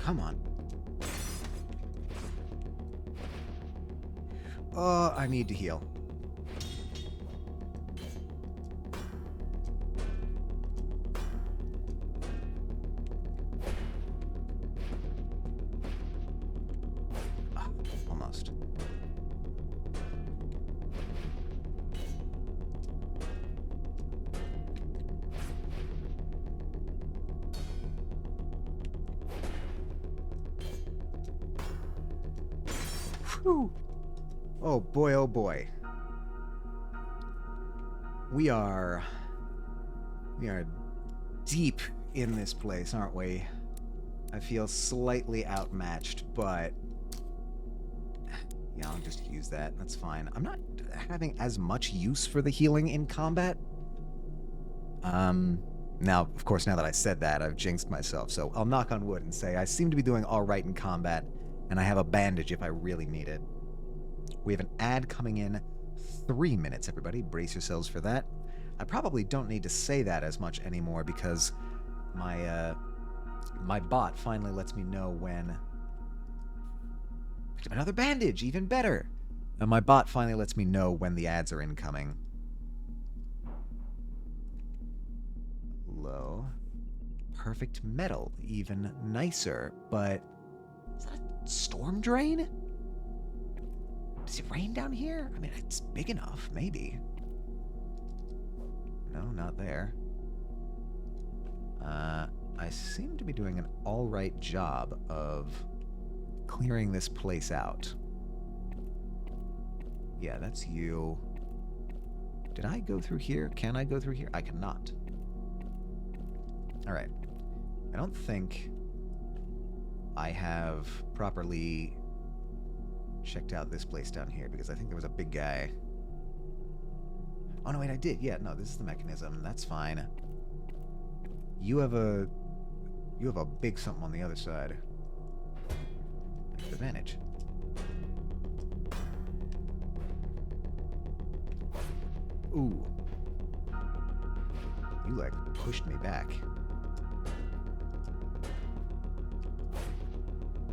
Come on. I need to heal. Almost. Whew. Oh boy, oh boy. We are deep in this place, aren't we? I feel slightly outmatched, but yeah, I'll just use that. That's fine. I'm not having as much use for the healing in combat. Now, of course, now that I said that, I've jinxed myself, so I'll knock on wood and say I seem to be doing all right in combat, and I have a bandage if I really need it. We have an ad coming in 3 minutes, everybody. Brace yourselves for that. I probably don't need to say that as much anymore because my bot finally lets me know when... Another bandage! Even better! My bot finally lets me know when the ads are incoming. Low. Perfect metal. Even nicer. But... Is that a storm drain? Does it rain down here? I mean, it's big enough, maybe. No, not there. I seem to be doing an alright job of clearing this place out. Yeah, that's you. Did I go through here? Can I go through here? I cannot. Alright. I don't think I have properly checked out this place down here because I think there was a big guy. Oh, no, wait, I did. Yeah, no, this is the mechanism. That's fine. You have a big something on the other side. Advantage. Ooh. You, like, pushed me back.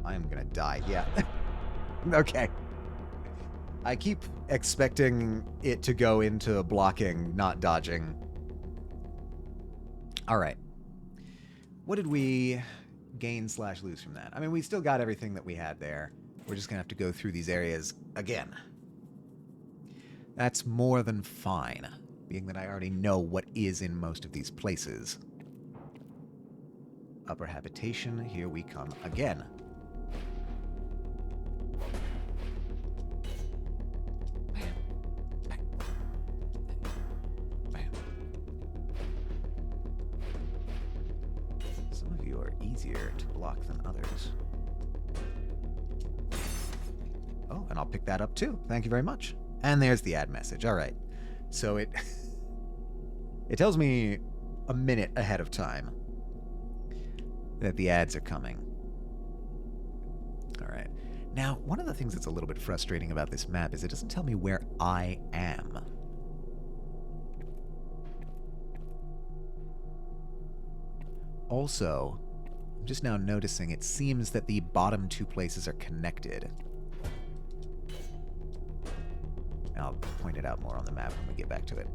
I am gonna die. Yeah. Okay. I keep expecting it to go into blocking, not dodging. Alright. What did we gain/lose from that? I mean, we still got everything that we had there. We're just gonna have to go through these areas again. That's more than fine, being that I already know what is in most of these places. Upper habitation, here we come again. Some of you are easier to block than others. Oh, and I'll pick that up too. Thank you very much. And there's the ad message. All right. So it tells me a minute ahead of time that the ads are coming. All right. Now, one of the things that's a little bit frustrating about this map is it doesn't tell me where I am. Also, I'm just now noticing it seems that the bottom two places are connected. I'll point it out more on the map when we get back to it.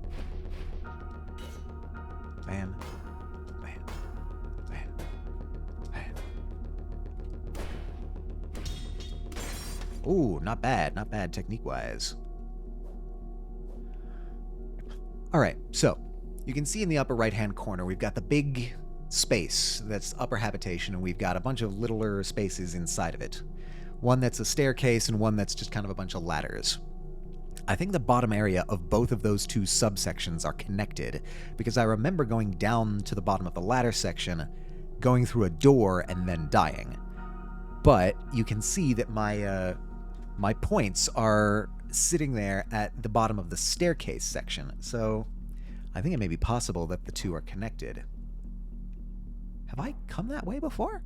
Bam. Bam. Bam. Bam. Ooh, not bad. Not bad technique-wise. Alright, so, you can see in the upper right-hand corner, we've got the big space that's upper habitation, and we've got a bunch of littler spaces inside of it. One that's a staircase, and one that's just kind of a bunch of ladders. I think the bottom area of both of those two subsections are connected, because I remember going down to the bottom of the ladder section, going through a door, and then dying. But you can see that my points are sitting there at the bottom of the staircase section, so I think it may be possible that the two are connected. Have I come that way before?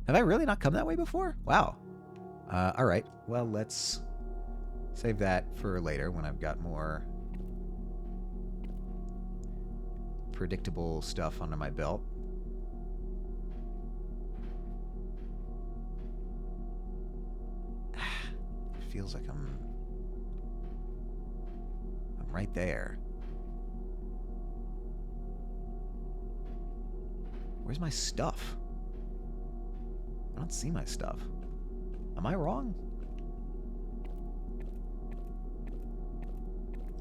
Have I really not come that way before? Wow. Alright, well, let's save that for later when I've got more predictable stuff under my belt. It feels like I'm right there. Where's my stuff? I don't see my stuff. Am I wrong?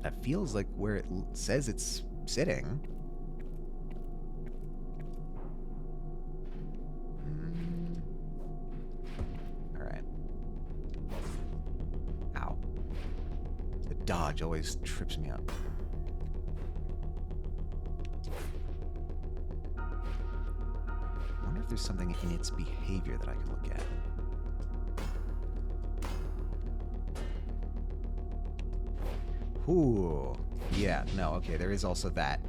That feels like where it says it's sitting. Alright. Ow. The dodge always trips me up. I wonder if there's something in its behavior that I can look at. Ooh. Yeah, no, okay, there is also that.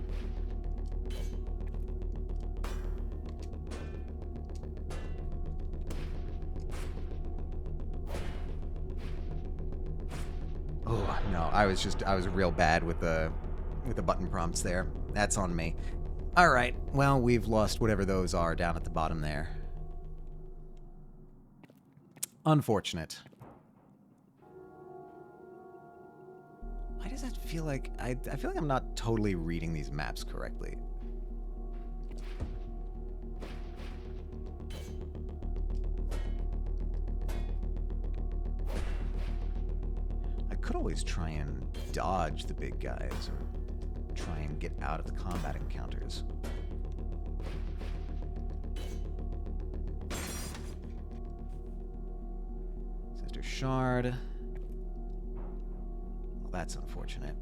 Oh, no, I was real bad with the button prompts there. That's on me. All right, well, we've lost whatever those are down at the bottom there. Unfortunate. Why does that feel like... I feel like I'm not totally reading these maps correctly. I could always try and dodge the big guys, or try and get out of the combat encounters. Sister Shard. Well, that's unfortunate.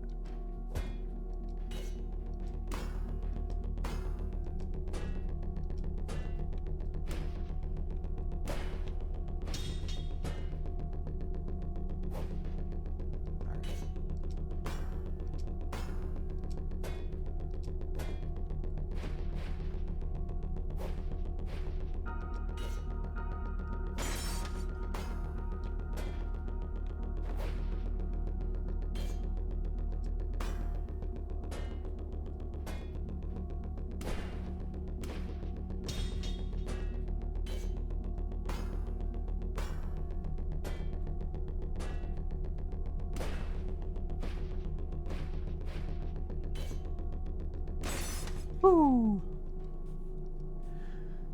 Woo.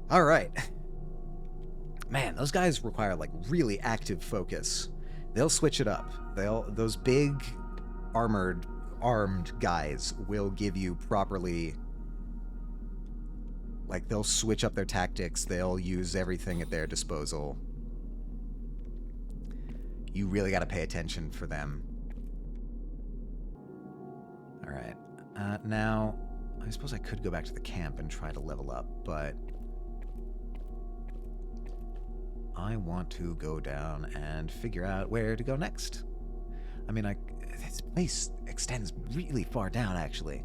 All right. Man, those guys require like really active focus. They'll switch it up. Those big armed guys will give you properly, like, they'll switch up their tactics. They'll use everything at their disposal. You really got to pay attention for them. All right. Now, I suppose I could go back to the camp and try to level up, but I want to go down and figure out where to go next. I mean, this place extends really far down, actually.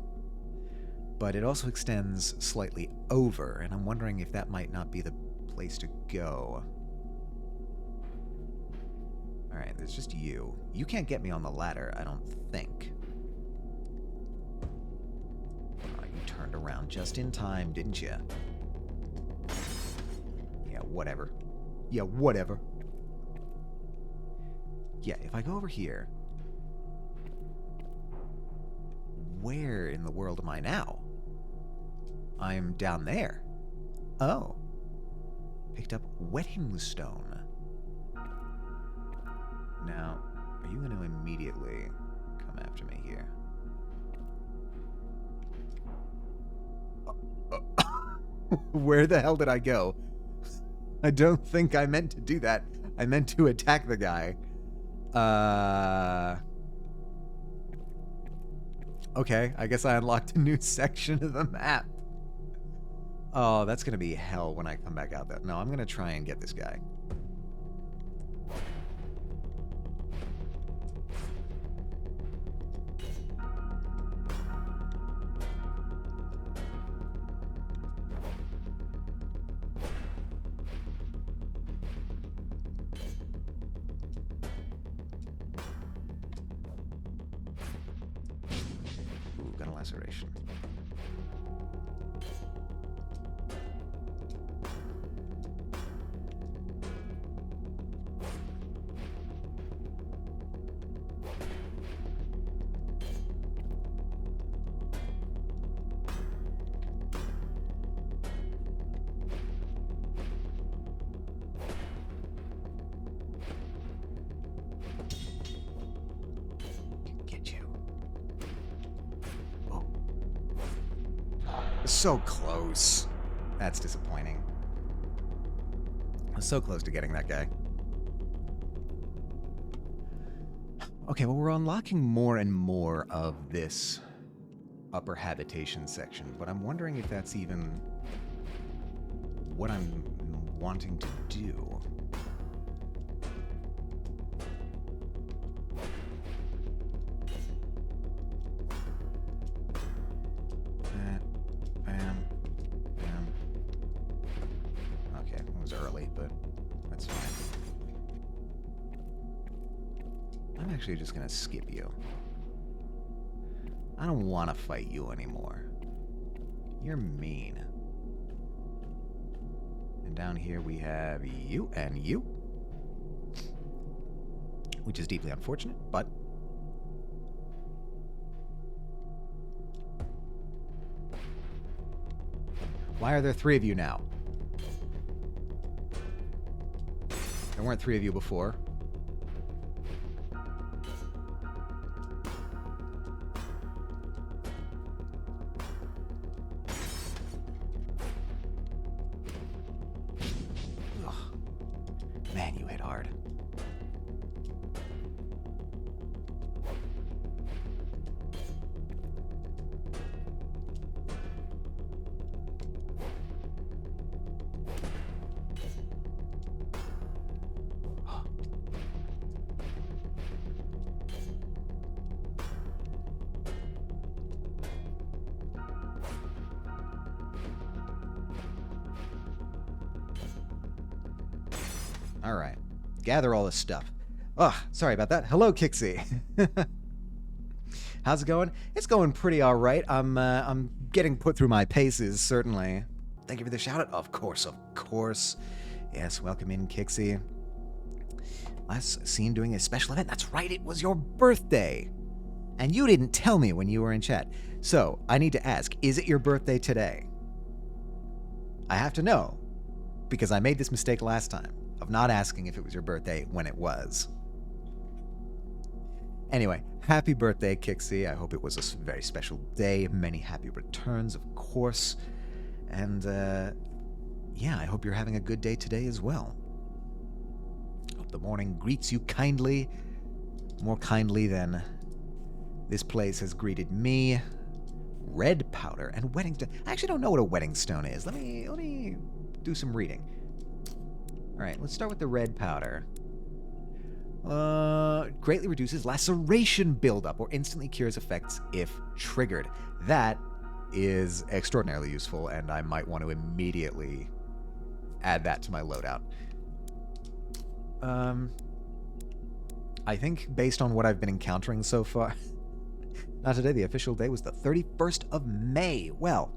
But it also extends slightly over, and I'm wondering if that might not be the place to go. Alright, there's just you. You can't get me on the ladder, I don't think. Oh, you turned around just in time, didn't you? Yeah, whatever. Yeah, whatever. Yeah, if I go over here... Where in the world am I now? I'm down there. Oh. Picked up wetting stone. Now, are you going to immediately come after me here? Where the hell did I go? I don't think I meant to do that. I meant to attack the guy. Okay, I guess I unlocked a new section of the map. Oh, that's going to be hell when I come back out there. No, I'm going to try and get this guy. Ooh, got a laceration. So close. That's disappointing. I was so close to getting that guy. Okay, well, we're unlocking more and more of this upper habitation section, but I'm wondering if that's even what I'm wanting to do. Just gonna skip you. I don't want to fight you anymore. You're mean. And down here we have you and you, which is deeply unfortunate, but why are there 3 of you now? There weren't 3 of you before. Man, you hit hard. All right. Gather all this stuff. Oh, sorry about that. Hello, Kixie. How's it going? It's going pretty all right. I'm getting put through my paces, certainly. Thank you for the shout out. Of course, of course. Yes, welcome in, Kixie. Last seen doing a special event. That's right, it was your birthday. And you didn't tell me when you were in chat. So, I need to ask, is it your birthday today? I have to know, because I made this mistake last time of not asking if it was your birthday when it was. Anyway, happy birthday, Kixie. I hope it was a very special day. Many happy returns, of course. And, yeah, I hope you're having a good day today as well. Hope the morning greets you kindly, more kindly than this place has greeted me. Red powder and wedding stone. I actually don't know what a wedding stone is. Let me do some reading. All right, let's start with the red powder. Greatly reduces laceration buildup or instantly cures effects if triggered. That is extraordinarily useful, and I might want to immediately add that to my loadout. I think based on what I've been encountering so far, not today, the official day was the 31st of May. Well,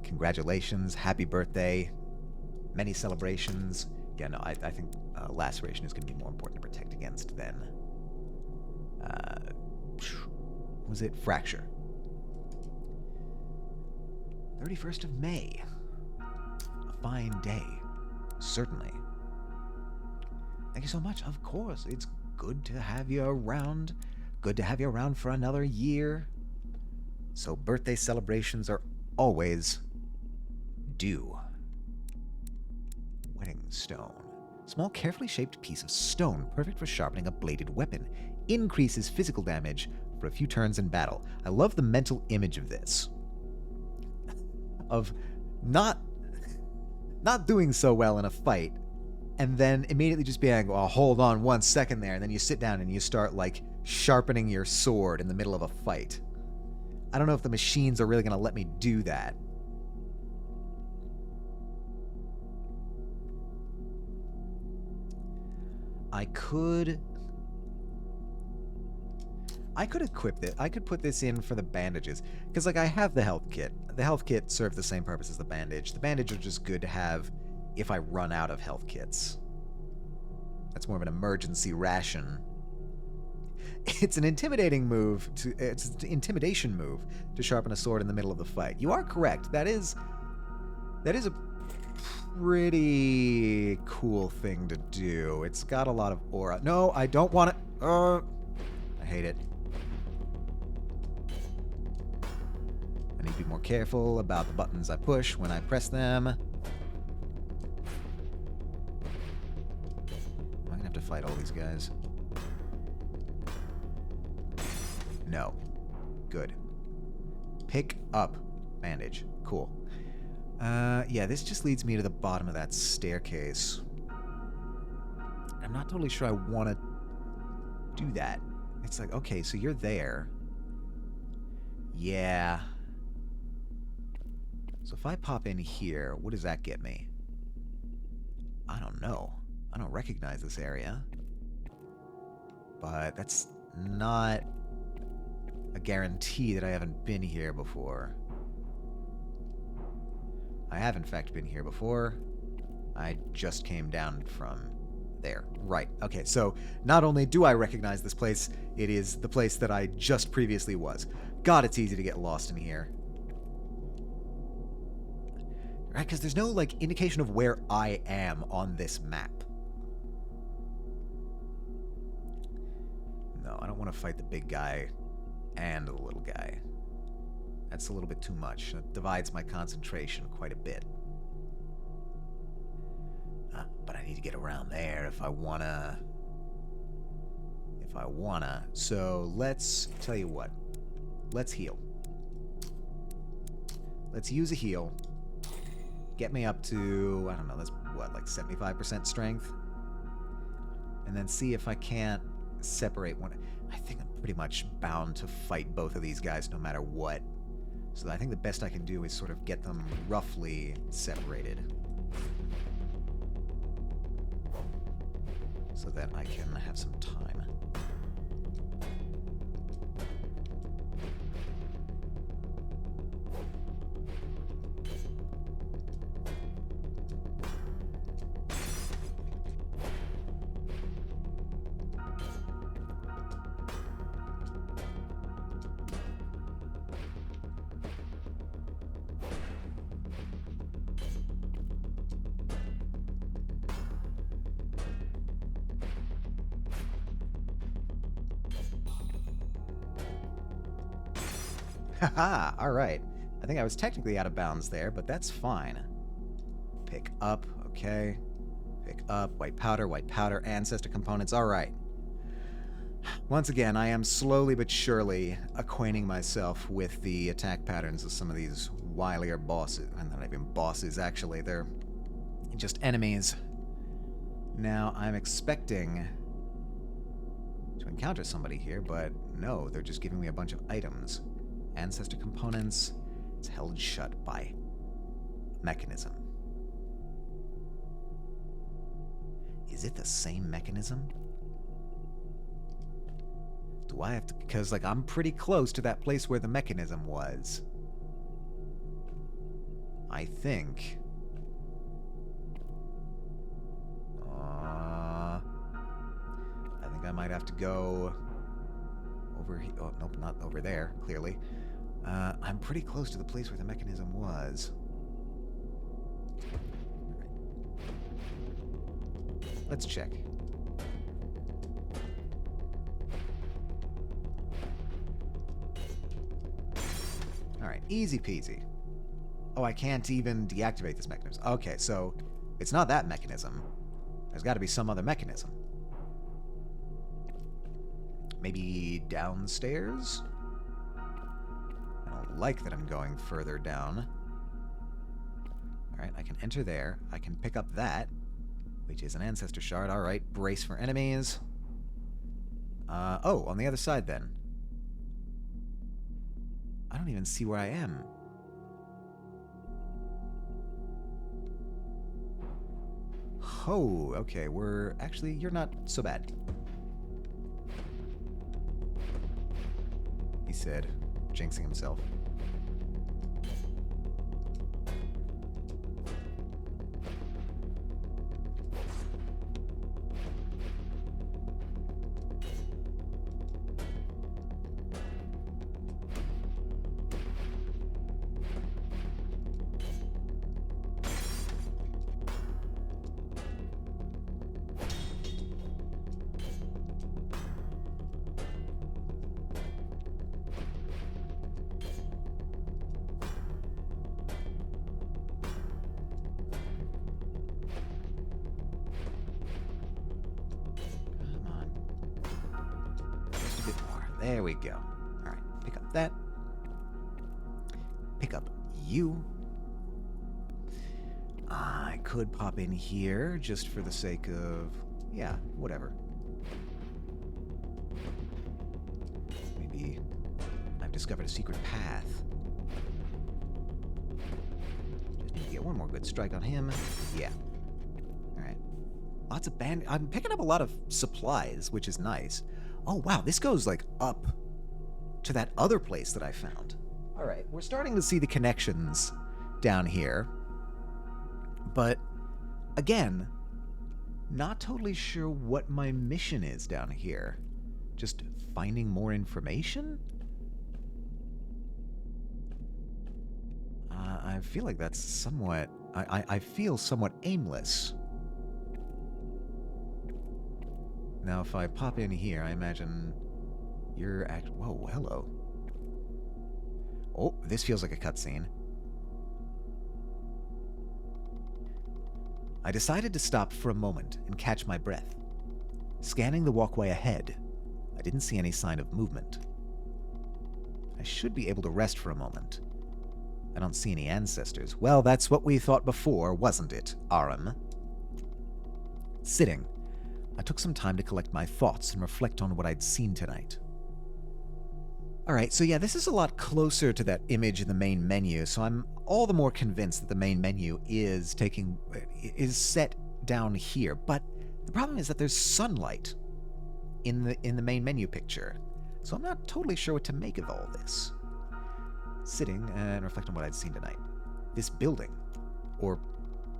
congratulations, happy birthday, many celebrations. Yeah, no, I think laceration is going to be more important to protect against than, was it fracture? 31st of May. A fine day, certainly. Thank you so much. Of course, it's good to have you around. Good to have you around for another year. So birthday celebrations are always due. Wedding stone. Small, carefully shaped piece of stone, perfect for sharpening a bladed weapon. Increases physical damage for a few turns in battle. I love the mental image of this. Of not doing so well in a fight, and then immediately just being, well, hold on 1 second there, and then you sit down and you start, like, sharpening your sword in the middle of a fight. I don't know if the machines are really going to let me do that. I could equip it. I could put this in for the bandages. Because, like, I have the health kit. The health kit serves the same purpose as the bandage. The bandage are just good to have if I run out of health kits. That's more of an emergency ration. It's an intimidating move. It's an intimidation move to sharpen a sword in the middle of the fight. You are correct. That is a pretty cool thing to do. It's got a lot of aura. No, I don't want it. I hate it. I need to be more careful about the buttons I push when I press them. Am I gonna have to fight all these guys? No. Good. Pick up bandage. Cool. Yeah, this just leads me to the bottom of that staircase. I'm not totally sure I want to do that. It's like, okay, so you're there. Yeah. So if I pop in here, what does that get me? I don't know. I don't recognize this area. But that's not a guarantee that I haven't been here before. I have, in fact, been here before. I just came down from there. Right. Okay, so not only do I recognize this place, it is the place that I just previously was. God, it's easy to get lost in here. Right, because there's no, like, indication of where I am on this map. No, I don't want to fight the big guy and the little guy. That's a little bit too much. It divides my concentration quite a bit. But I need to get around there if I wanna. So let's tell you what. Let's heal. Let's use a heal. Get me up to, I don't know, that's what, like 75% strength? And then see if I can't separate one. I think I'm pretty much bound to fight both of these guys no matter what. So I think the best I can do is sort of get them roughly separated. So that I can have some time. Haha, alright. I think I was technically out of bounds there, but that's fine. Pick up, okay. Pick up, white powder, ancestor components, alright. Once again, I am slowly but surely acquainting myself with the attack patterns of some of these wilier bosses. And they're not even bosses, actually. They're just enemies. Now, I'm expecting to encounter somebody here, but no, they're just giving me a bunch of items. Ancestor components. It's held shut by mechanism. Is it the same mechanism? Do I have to... Because, like, I'm pretty close to that place where the mechanism was. I think... I might have to go... over here. Oh, nope, not over there, clearly. I'm pretty close to the place where the mechanism was. Let's check. Alright, easy peasy. Oh, I can't even deactivate this mechanism. Okay, so it's not that mechanism. There's got to be some other mechanism. Maybe downstairs? I don't like that I'm going further down. Alright, I can enter there. I can pick up that, which is an ancestor shard. Alright, brace for enemies. Oh, on the other side then. I don't even see where I am. Oh, okay, we're... Actually, you're not so bad. He said, jinxing himself. There we go. Alright, pick up that. Pick up you. I could pop in here just for the sake of... Yeah, whatever. Maybe I've discovered a secret path. Just need to get one more good strike on him. Yeah. Alright. Lots of I'm picking up a lot of supplies, which is nice. Oh, wow, this goes, like, up to that other place that I found. All right, we're starting to see the connections down here. But, again, not totally sure what my mission is down here. Just finding more information? I feel like that's somewhat... I feel somewhat aimless. Now, if I pop in here, I imagine you're whoa, hello. Oh, this feels like a cutscene. I decided to stop for a moment and catch my breath. Scanning the walkway ahead, I didn't see any sign of movement. I should be able to rest for a moment. I don't see any ancestors. Well, that's what we thought before, wasn't it, Aram? Sitting, I took some time to collect my thoughts and reflect on what I'd seen tonight. Alright, so yeah, this is a lot closer to that image in the main menu, so I'm all the more convinced that the main menu is set down here. But the problem is that there's sunlight in the main menu picture, so I'm not totally sure what to make of all this. Sitting and reflect on what I'd seen tonight. This building, or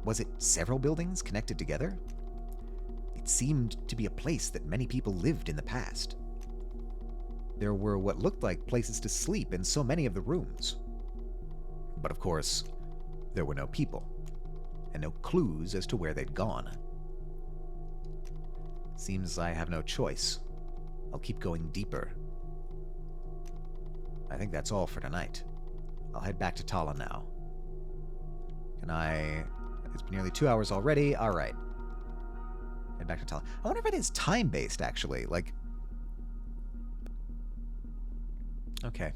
was it several buildings connected together? It seemed to be a place that many people lived in the past. There were what looked like places to sleep in so many of the rooms. But of course, there were no people, and no clues as to where they'd gone. Seems I have no choice. I'll keep going deeper. I think that's all for tonight. I'll head back to Tala now. Can I... It's been nearly 2 hours already. All right. Head back to Tala. I wonder if it is time-based, actually. Like... Okay.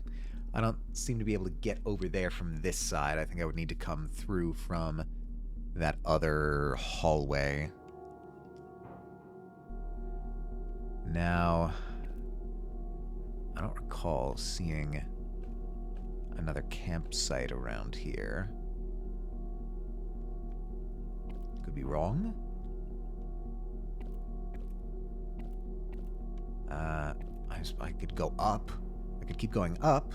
I don't seem to be able to get over there from this side. I think I would need to come through from that other hallway. Now, I don't recall seeing another campsite around here. Could be wrong. I could go up. I could keep going up,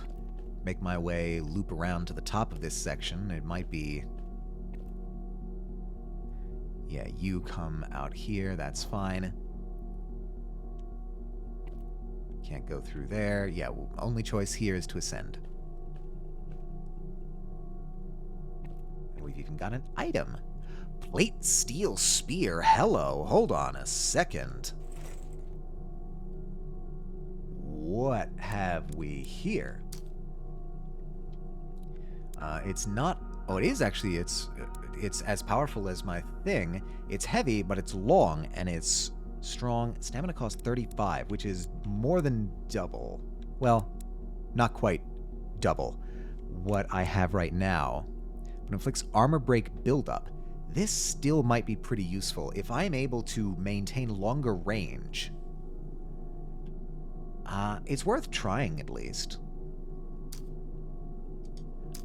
make my way, loop around to the top of this section. It might be... Yeah, you come out here. That's fine. Can't go through there. Yeah, well, only choice here is to ascend. And we've even got an item. Plate steel spear. Hello. Hold on a second. What have we here? It's not... Oh, it is actually. It's as powerful as my thing. It's heavy, but it's long, and it's strong. Stamina costs 35, which is more than double. Well, not quite double what I have right now. But inflicts armor break buildup. This still might be pretty useful. If I'm able to maintain longer range, it's worth trying at least.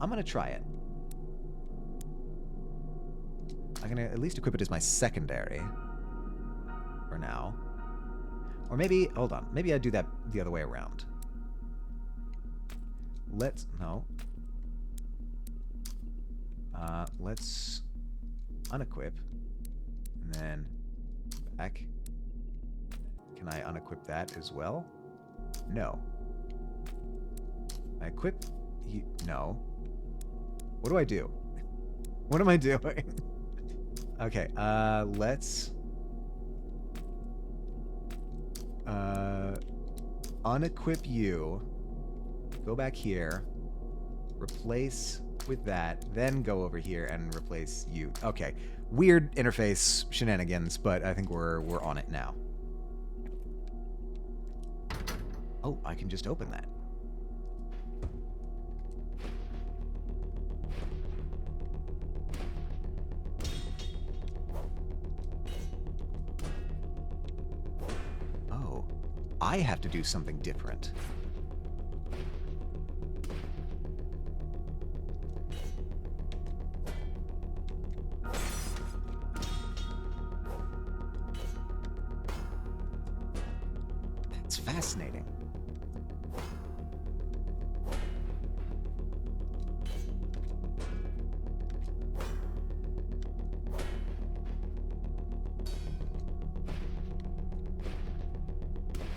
I'm going to try it. I'm going to at least equip it as my secondary for now. Or maybe, hold on, maybe I do that the other way around. No. Let's unequip, and then back. Can I unequip that as well? No. I equip, no. What do I do? What am I doing? Okay, let's unequip you, go back here, replace with that, then go over here and replace you. Okay, weird interface shenanigans, but I think we're on it now. Oh, I can just open that. Oh, I have to do something different. That's fascinating.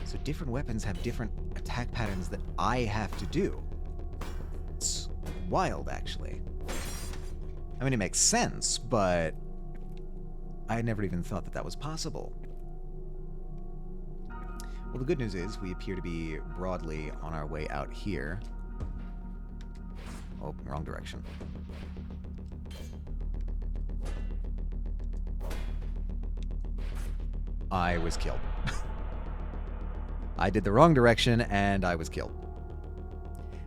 So different weapons have different attack patterns that I have to do. It's wild, actually. I mean, it makes sense, but I had never even thought that that was possible. Well, the good news is we appear to be broadly on our way out here. Oh, wrong direction. I was killed. I did the wrong direction, and I was killed.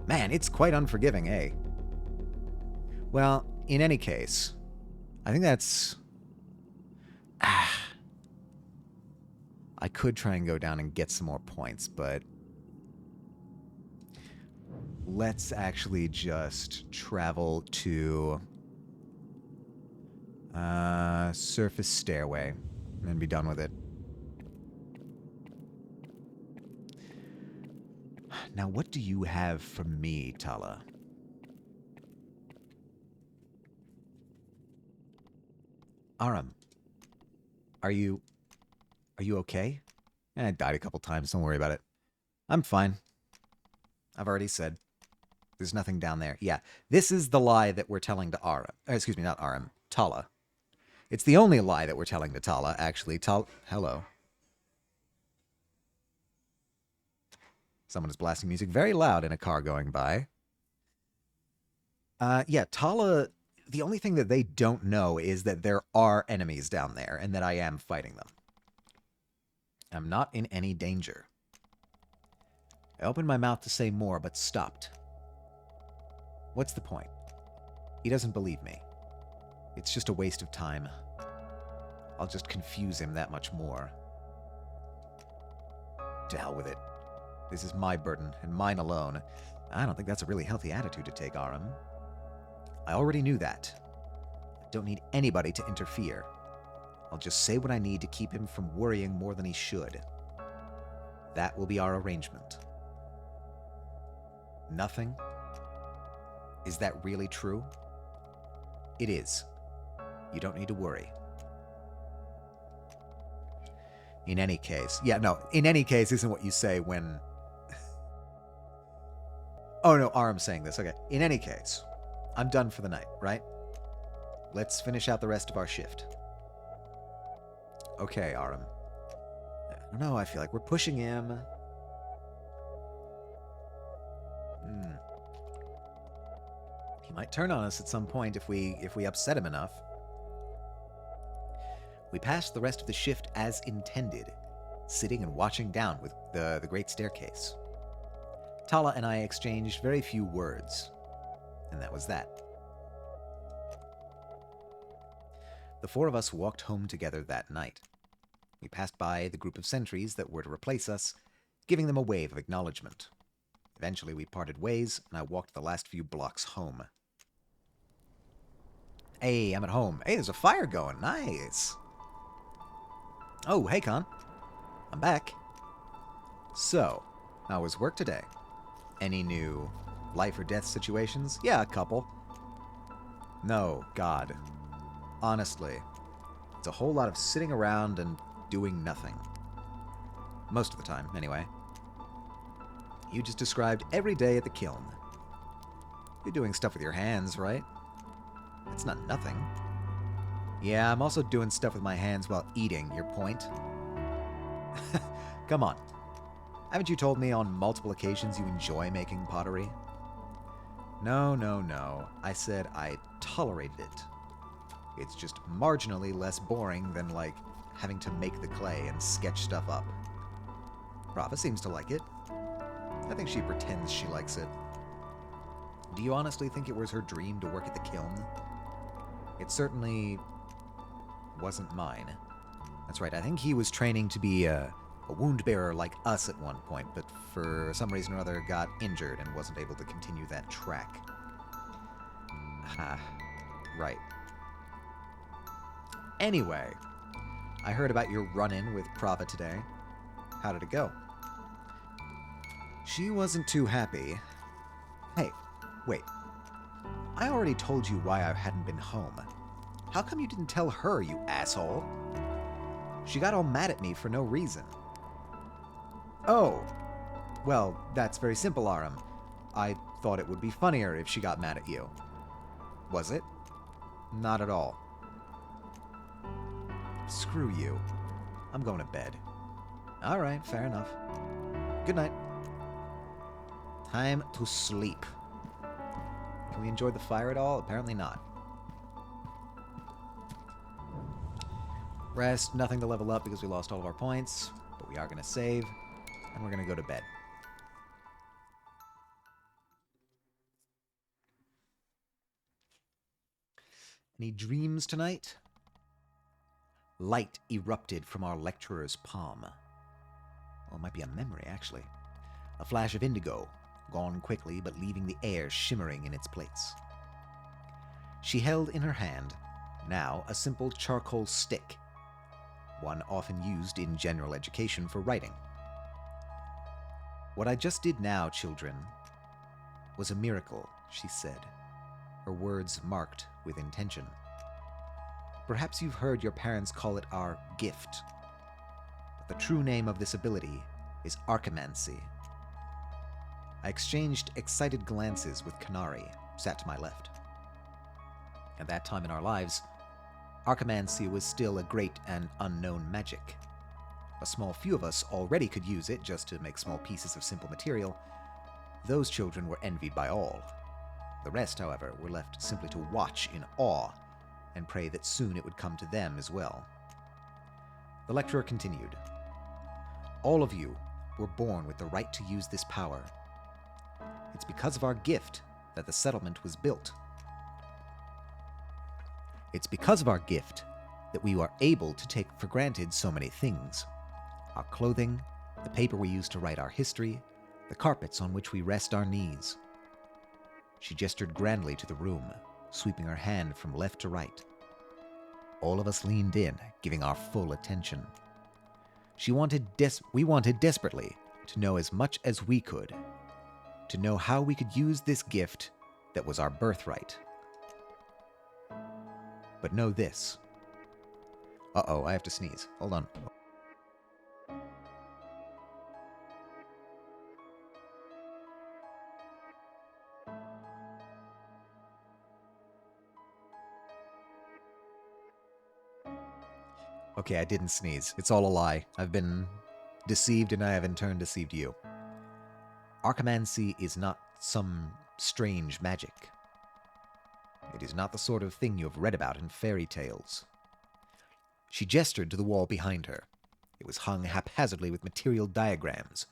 Man, it's quite unforgiving, eh? Well, in any case, I think that's... I could try and go down and get some more points, but... Let's actually just travel to... surface stairway, and be done with it. Now, what do you have for me, Tala? Aram, are you okay? I died a couple times, don't worry about it. I'm fine. I've already said. There's nothing down there. Yeah, this is the lie that we're telling to Aram. Excuse me, not Aram. Tala. It's the only lie that we're telling to Tala, actually. Hello. Someone is blasting music very loud in a car going by. Yeah, Tala, the only thing that they don't know is that there are enemies down there and that I am fighting them. I'm not in any danger. I opened my mouth to say more, but stopped. What's the point? He doesn't believe me. It's just a waste of time. I'll just confuse him that much more. To hell with it. This is my burden, and mine alone. I don't think that's a really healthy attitude to take, Aram. I already knew that. I don't need anybody to interfere. I'll just say what I need to keep him from worrying more than he should. That will be our arrangement. Nothing? Is that really true? It is. You don't need to worry. In any case. Yeah, no, in any case isn't what you say when... Oh, no, Aram's saying this. Okay. In any case, I'm done for the night, right? Let's finish out the rest of our shift. Okay, Aram. I don't know, I feel like we're pushing him. He might turn on us at some point if we upset him enough. We passed the rest of the shift as intended, sitting and watching down with the great staircase. Tala and I exchanged very few words, and that was that. The four of us walked home together that night. We passed by the group of sentries that were to replace us, giving them a wave of acknowledgement. Eventually we parted ways, and I walked the last few blocks home. Hey, I'm at home. Hey, there's a fire going. Nice. Oh, hey, Con. I'm back. So, how was work today? Any new life or death situations? Yeah, a couple. No, God. Honestly, it's a whole lot of sitting around and doing nothing. Most of the time, anyway. You just described every day at the kiln. You're doing stuff with your hands, right? It's not nothing. Yeah, I'm also doing stuff with my hands while eating, your point? Come on. Haven't you told me on multiple occasions you enjoy making pottery? No, no, no. I said I tolerated it. It's just marginally less boring than, like, having to make the clay and sketch stuff up. Rava seems to like it. I think she pretends she likes it. Do you honestly think it was her dream to work at the kiln? It certainly wasn't mine. That's right, I think he was training to be a wound bearer like us at one point, but for some reason or other got injured and wasn't able to continue that track. Ah, right. Anyway, I heard about your run-in with Prava today. How did it go? She wasn't too happy. Hey, wait. I already told you why I hadn't been home. How come you didn't tell her, you asshole? She got all mad at me for no reason. Oh. Well, that's very simple, Aram. I thought it would be funnier if she got mad at you. Was it? Not at all. Screw you. I'm going to bed. Alright, fair enough. Good night. Time to sleep. Can we enjoy the fire at all? Apparently not. Rest, nothing to level up because we lost all of our points, but we are going to save, and we're going to go to bed. Any dreams tonight? Light erupted from our lecturer's palm. Well, it might be a memory, actually. A flash of indigo, gone quickly, but leaving the air shimmering in its place. She held in her hand, now, a simple charcoal stick, one often used in general education for writing. What I just did now, children, was a miracle, she said, her words marked with intention. Perhaps you've heard your parents call it our gift, but the true name of this ability is archimancy. I exchanged excited glances with Kanari, sat to my left. At that time in our lives, archimancy was still a great and unknown magic. a small few of us already could use it just to make small pieces of simple material, those children were envied by all. The rest, however, were left simply to watch in awe and pray that soon it would come to them as well. The lecturer continued. All of you were born with the right to use this power. It's because of our gift that the settlement was built. It's because of our gift that we are able to take for granted so many things. Our clothing, the paper we use to write our history, the carpets on which we rest our knees. She gestured grandly to the room, sweeping her hand from left to right. All of us leaned in, giving our full attention. We wanted desperately to know as much as we could, to know how we could use this gift that was our birthright. But know this. Uh-oh, I have to sneeze. Hold on. Okay, I didn't sneeze. It's all a lie. I've been deceived and I have in turn deceived you. Archimancy is not some strange magic. It is not the sort of thing you have read about in fairy tales. She gestured to the wall behind her. It was hung haphazardly with material diagrams,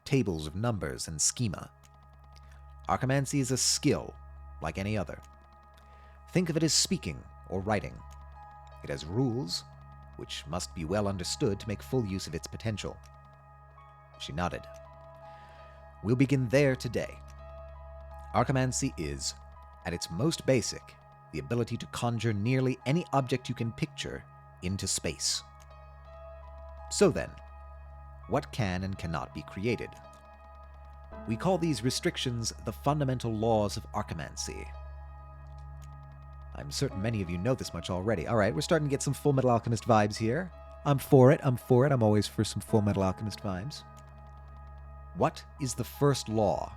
tables of numbers and schema. Archimancy is a skill, like any other. Think of it as speaking or writing. It has rules, which must be well understood to make full use of its potential. She nodded. We'll begin there today. Archimancy is, at its most basic, the ability to conjure nearly any object you can picture into space. So then, what can and cannot be created? We call these restrictions the fundamental laws of Archimancy. I'm certain many of you know this much already. All right, we're starting to get some Full Metal Alchemist vibes here. I'm for it. I'm always for some Full Metal Alchemist vibes. What is the first law?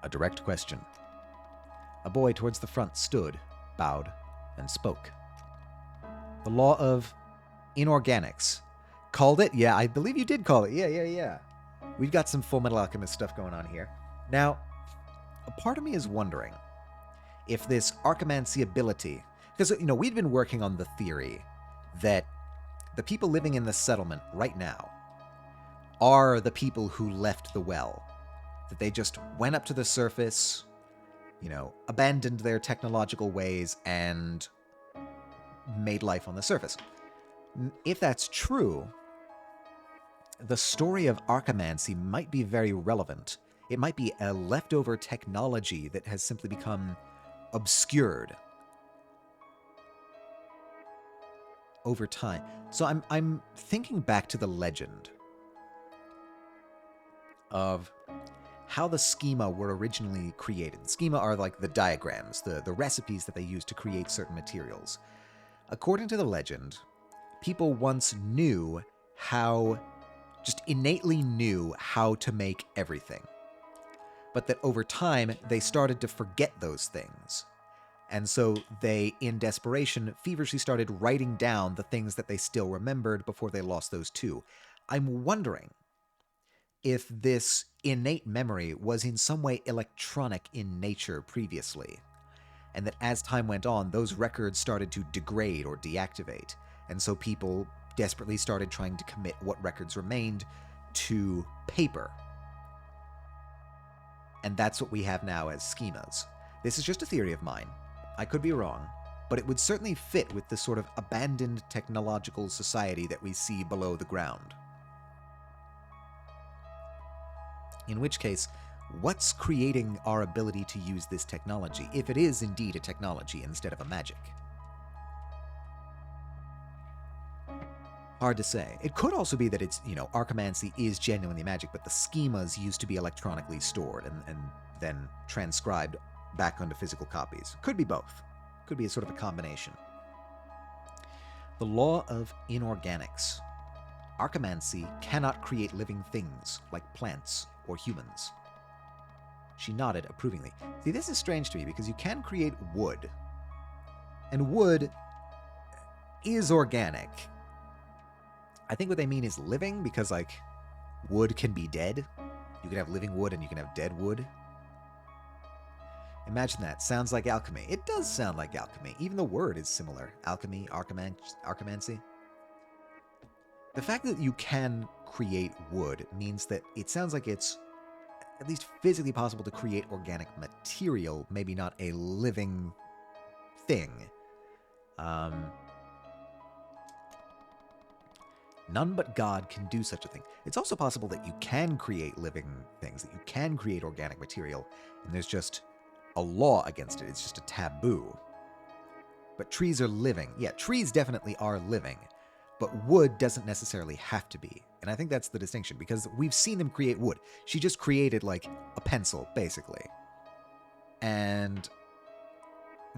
A direct question. A boy towards the front stood, bowed, and spoke. The law of inorganics. Called it? Yeah, I believe you did call it. Yeah. We've got some Full Metal Alchemist stuff going on here. Now, a part of me is wondering if this Archimancy ability, because, we've been working on the theory that the people living in the settlement right now are the people who left the well, that they just went up to the surface, abandoned their technological ways and made life on the surface. If that's true, the story of Archimancy might be very relevant. It might be a leftover technology that has simply become obscured over time. So I'm thinking back to the legend of how the schema were originally created. The schema are like the diagrams, the recipes that they use to create certain materials. According to the legend, people once innately knew how to make everything. But that over time, they started to forget those things. And so they, in desperation, feverishly started writing down the things that they still remembered before they lost those too. I'm wondering if this innate memory was in some way electronic in nature previously, and that as time went on, those records started to degrade or deactivate, and so people desperately started trying to commit what records remained to paper. And that's what we have now as schemas. This is just a theory of mine. I could be wrong, but it would certainly fit with the sort of abandoned technological society that we see below the ground. In which case, what's creating our ability to use this technology, if it is indeed a technology instead of a magic? Hard to say. It could also be that it's, Archimancy is genuinely magic, but the schemas used to be electronically stored and then transcribed back onto physical copies. Could be both. Could be a sort of a combination. The law of inorganics. Archimancy cannot create living things like plants or humans. She nodded approvingly. See, this is strange to me because you can create wood. And wood is organic. I think what they mean is living, because, like, wood can be dead. You can have living wood and you can have dead wood. Imagine that. Sounds like alchemy. It does sound like alchemy. Even the word is similar. Alchemy, archimancy. The fact that you can create wood means that it sounds like it's at least physically possible to create organic material, maybe not a living thing. None but God can do such a thing. It's also possible that you can create living things, that you can create organic material, and there's just a law against it. It's just a taboo. But trees are living. Yeah, trees definitely are living. But wood doesn't necessarily have to be. And I think that's the distinction, because we've seen them create wood. She just created, like, a pencil, basically. And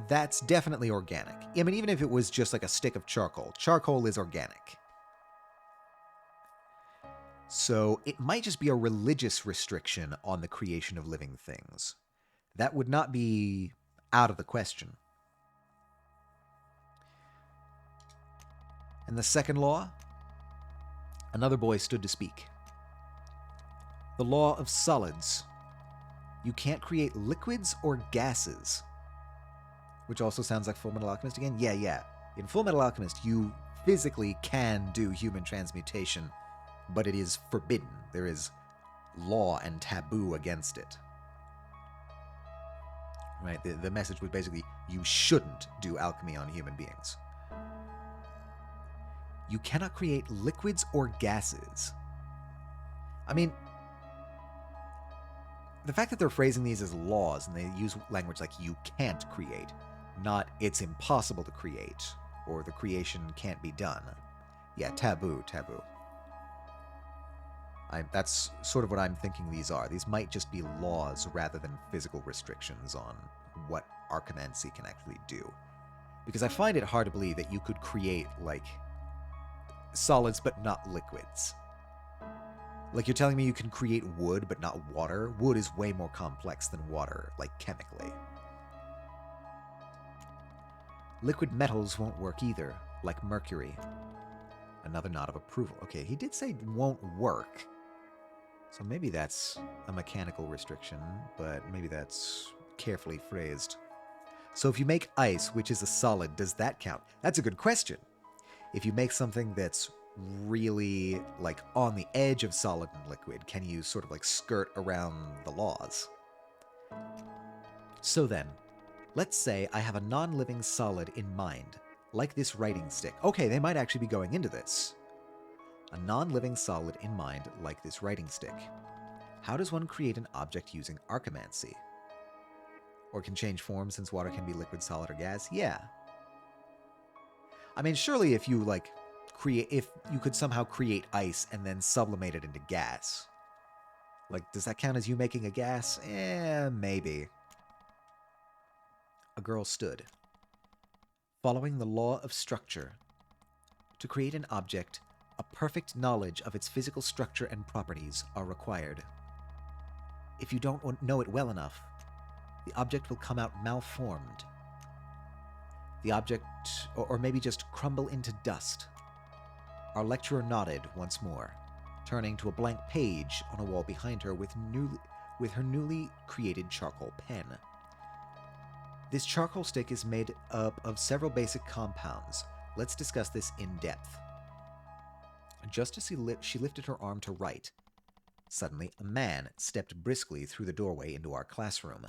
that's definitely organic. I mean, even if it was just like a stick of charcoal. Charcoal is organic. So it might just be a religious restriction on the creation of living things. That would not be out of the question. And the second law? Another boy stood to speak. The law of solids. You can't create liquids or gases. Which also sounds like Full Metal Alchemist again? Yeah. In Full Metal Alchemist, you physically can do human transmutation, but it is forbidden. There is law and taboo against it. Right? The message was basically, you shouldn't do alchemy on human beings. You cannot create liquids or gases. I mean, the fact that they're phrasing these as laws and they use language like you can't create, not it's impossible to create, or the creation can't be done. Yeah, taboo. That's sort of what I'm thinking these are. These might just be laws rather than physical restrictions on what archimancy can actually do. Because I find it hard to believe that you could create, like, solids but not liquids. Like, you're telling me you can create wood but not water? Wood is way more complex than water, like, chemically. Liquid metals won't work either, like mercury. Another nod of approval. Okay, he did say won't work. So maybe that's a mechanical restriction, but maybe that's carefully phrased. So if you make ice, which is a solid, does that count? That's a good question. If you make something that's really, like, on the edge of solid and liquid, can you sort of, like, skirt around the laws? So then, let's say I have a non-living solid in mind, like this writing stick. Okay, they might actually be going into this. A non-living solid in mind, like this writing stick. How does one create an object using archimancy? Or can change form since water can be liquid, solid, or gas? Yeah. I mean, surely if you, like, if you could somehow create ice and then sublimate it into gas. Like, does that count as you making a gas? Maybe. A girl stood. Following the law of structure. To create an object, a perfect knowledge of its physical structure and properties are required. If you don't know it well enough, the object will come out malformed. The object, or maybe just crumble into dust. Our lecturer nodded once more, turning to a blank page on a wall behind her with her newly created charcoal pen. This charcoal stick is made up of several basic compounds. Let's discuss this in depth. Just as she lifted her arm to write, suddenly a man stepped briskly through the doorway into our classroom.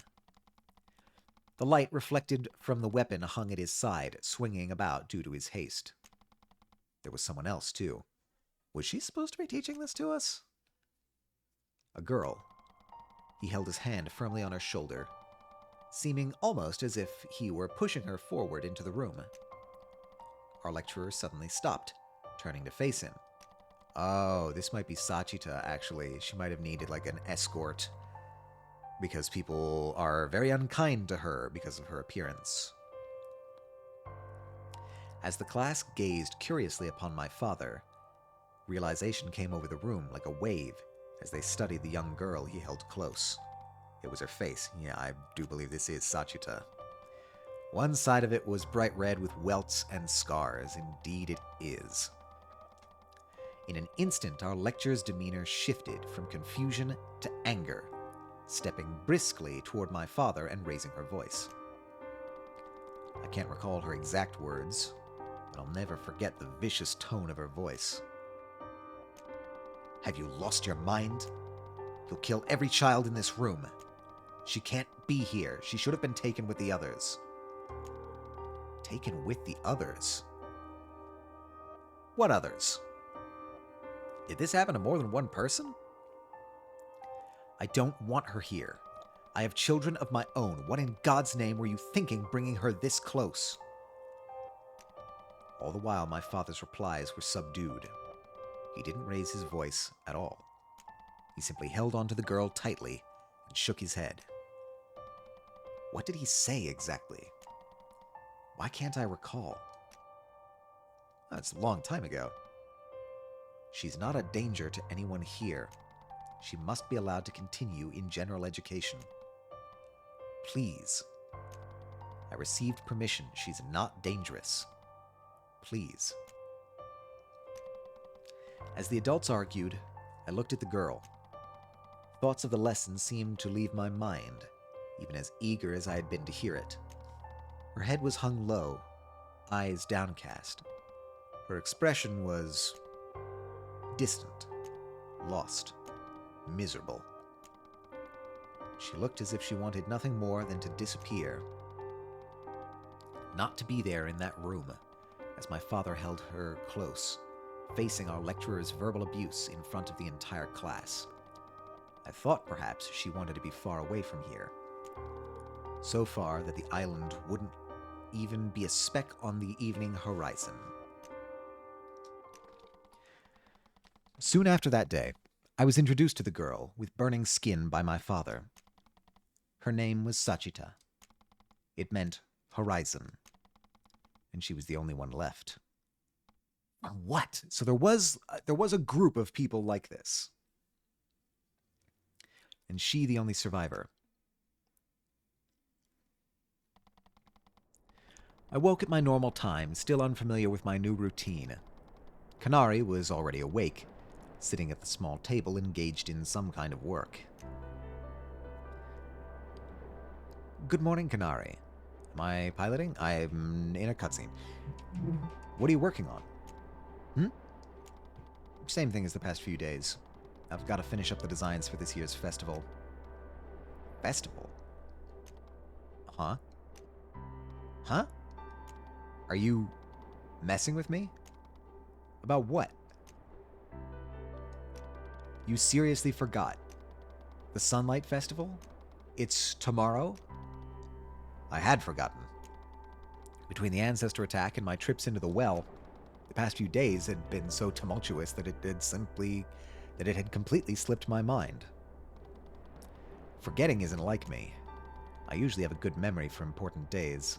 The light reflected from the weapon hung at his side, swinging about due to his haste. There was someone else, too. Was she supposed to be teaching this to us? A girl. He held his hand firmly on her shoulder, seeming almost as if he were pushing her forward into the room. Our lecturer suddenly stopped, turning to face him. Oh, this might be Sachita, actually. She might have needed, like, an escort, because people are very unkind to her because of her appearance. As the class gazed curiously upon my father, realization came over the room like a wave as they studied the young girl he held close. It was her face. Yeah, I do believe this is Sachita. One side of it was bright red with welts and scars. Indeed it is. In an instant, our lecturer's demeanor shifted from confusion to anger, stepping briskly toward my father and raising her voice. I can't recall her exact words, but I'll never forget the vicious tone of her voice. Have you lost your mind? You'll kill every child in this room. She can't be here. She should have been taken with the others. Taken with the others? What others? Did this happen to more than one person? I don't want her here. I have children of my own. What in God's name were you thinking bringing her this close? All the while, my father's replies were subdued. He didn't raise his voice at all. He simply held onto the girl tightly and shook his head. What did he say exactly? Why can't I recall? That's a long time ago. She's not a danger to anyone here. She must be allowed to continue in general education. Please. I received permission. She's not dangerous. Please. As the adults argued, I looked at the girl. Thoughts of the lesson seemed to leave my mind, even as eager as I had been to hear it. Her head was hung low, eyes downcast. Her expression was distant, lost, miserable. She looked as if she wanted nothing more than to disappear. Not to be there in that room, as my father held her close, facing our lecturer's verbal abuse in front of the entire class. I thought perhaps she wanted to be far away from here. So far that the island wouldn't even be a speck on the evening horizon. Soon after that day, I was introduced to the girl with burning skin by my father. Her name was Sachita. It meant horizon. And she was the only one left. What? So there was a group of people like this. And she the only survivor. I woke at my normal time, still unfamiliar with my new routine. Kanari was already awake, sitting at the small table engaged in some kind of work. Good morning, Kanari. Am I piloting? I'm in a cutscene. What are you working on? Same thing as the past few days. I've got to finish up the designs for this year's festival. Festival? Huh? Huh? Are you messing with me? About what? You seriously forgot? The Sunlight Festival? It's tomorrow? I had forgotten. Between the ancestor attack and my trips into the well, the past few days had been so tumultuous that it had completely slipped my mind. Forgetting isn't like me. I usually have a good memory for important days.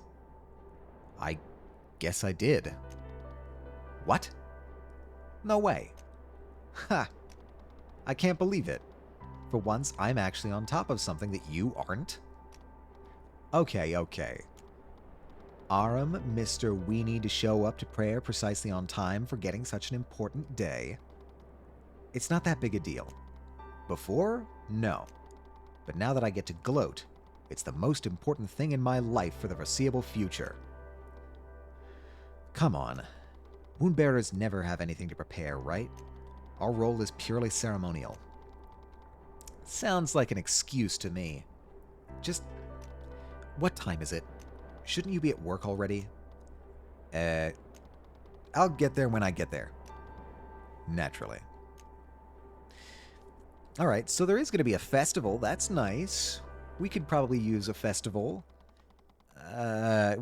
I guess I did. What? No way. Ha! I can't believe it. For once, I'm actually on top of something that you aren't. Okay. Aram, Mr. We need to show up to prayer precisely on time, forgetting such an important day. It's not that big a deal. Before? No. But now that I get to gloat, it's the most important thing in my life for the foreseeable future. Come on. Moonbearers never have anything to prepare, right? Our role is purely ceremonial. Sounds like an excuse to me. Just... what time is it? Shouldn't you be at work already? I'll get there when I get there. Naturally. Alright, so there is going to be a festival. That's nice. We could probably use a festival.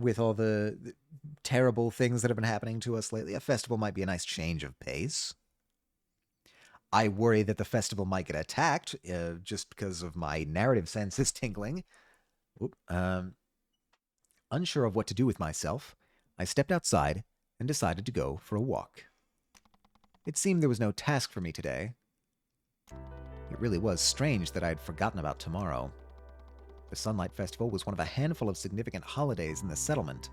With all the terrible things that have been happening to us lately. A festival might be a nice change of pace. I worry that the festival might get attacked, just because of my narrative senses tingling. Unsure of what to do with myself, I stepped outside and decided to go for a walk. It seemed there was no task for me today. It really was strange that I had forgotten about tomorrow. The Sunlight Festival was one of a handful of significant holidays in the settlement.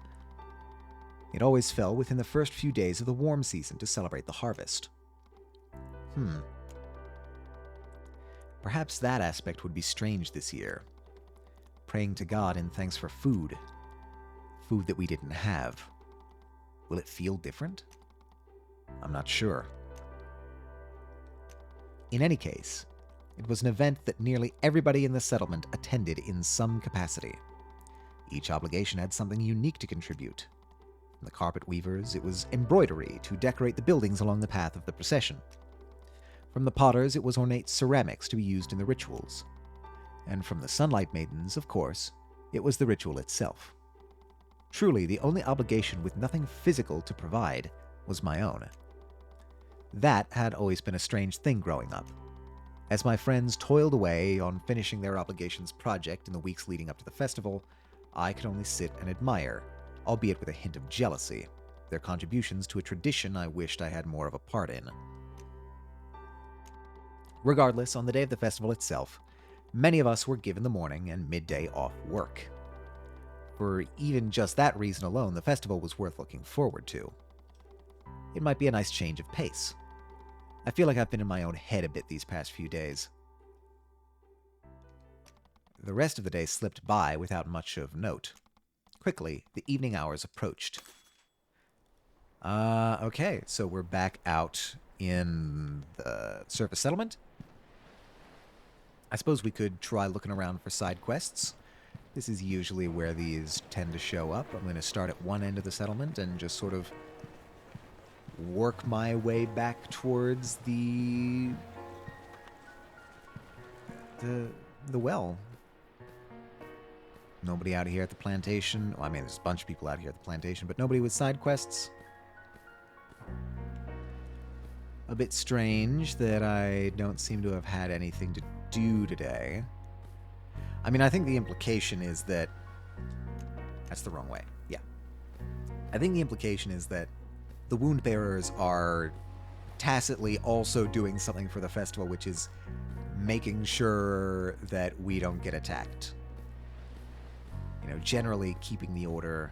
It always fell within the first few days of the warm season to celebrate the harvest. Perhaps that aspect would be strange this year. Praying to God in thanks for food. Food that we didn't have. Will it feel different? I'm not sure. In any case, it was an event that nearly everybody in the settlement attended in some capacity. Each obligation had something unique to contribute. From the carpet weavers, it was embroidery to decorate the buildings along the path of the procession. From the potters, it was ornate ceramics to be used in the rituals. And from the sunlight maidens, of course, it was the ritual itself. Truly, the only obligation with nothing physical to provide was my own. That had always been a strange thing growing up. As my friends toiled away on finishing their obligations project in the weeks leading up to the festival, I could only sit and admire, albeit with a hint of jealousy, their contributions to a tradition I wished I had more of a part in. Regardless, on the day of the festival itself, many of us were given the morning and midday off work. For even just that reason alone, the festival was worth looking forward to. It might be a nice change of pace. I feel like I've been in my own head a bit these past few days. The rest of the day slipped by without much of note. Quickly, the evening hours approached. Okay, so we're back out in the surface settlement. I suppose we could try looking around for side quests. This is usually where these tend to show up. I'm going to start at one end of the settlement and just sort of work my way back towards the well. Nobody out here at the plantation. Well, I mean, there's a bunch of people out here at the plantation, but nobody with side quests. A bit strange that I don't seem to have had anything to do today. I mean, I think the implication is that... That's the wrong way. Yeah. I think the implication is that the wound bearers are tacitly also doing something for the festival, which is making sure that we don't get attacked. You know, generally keeping the order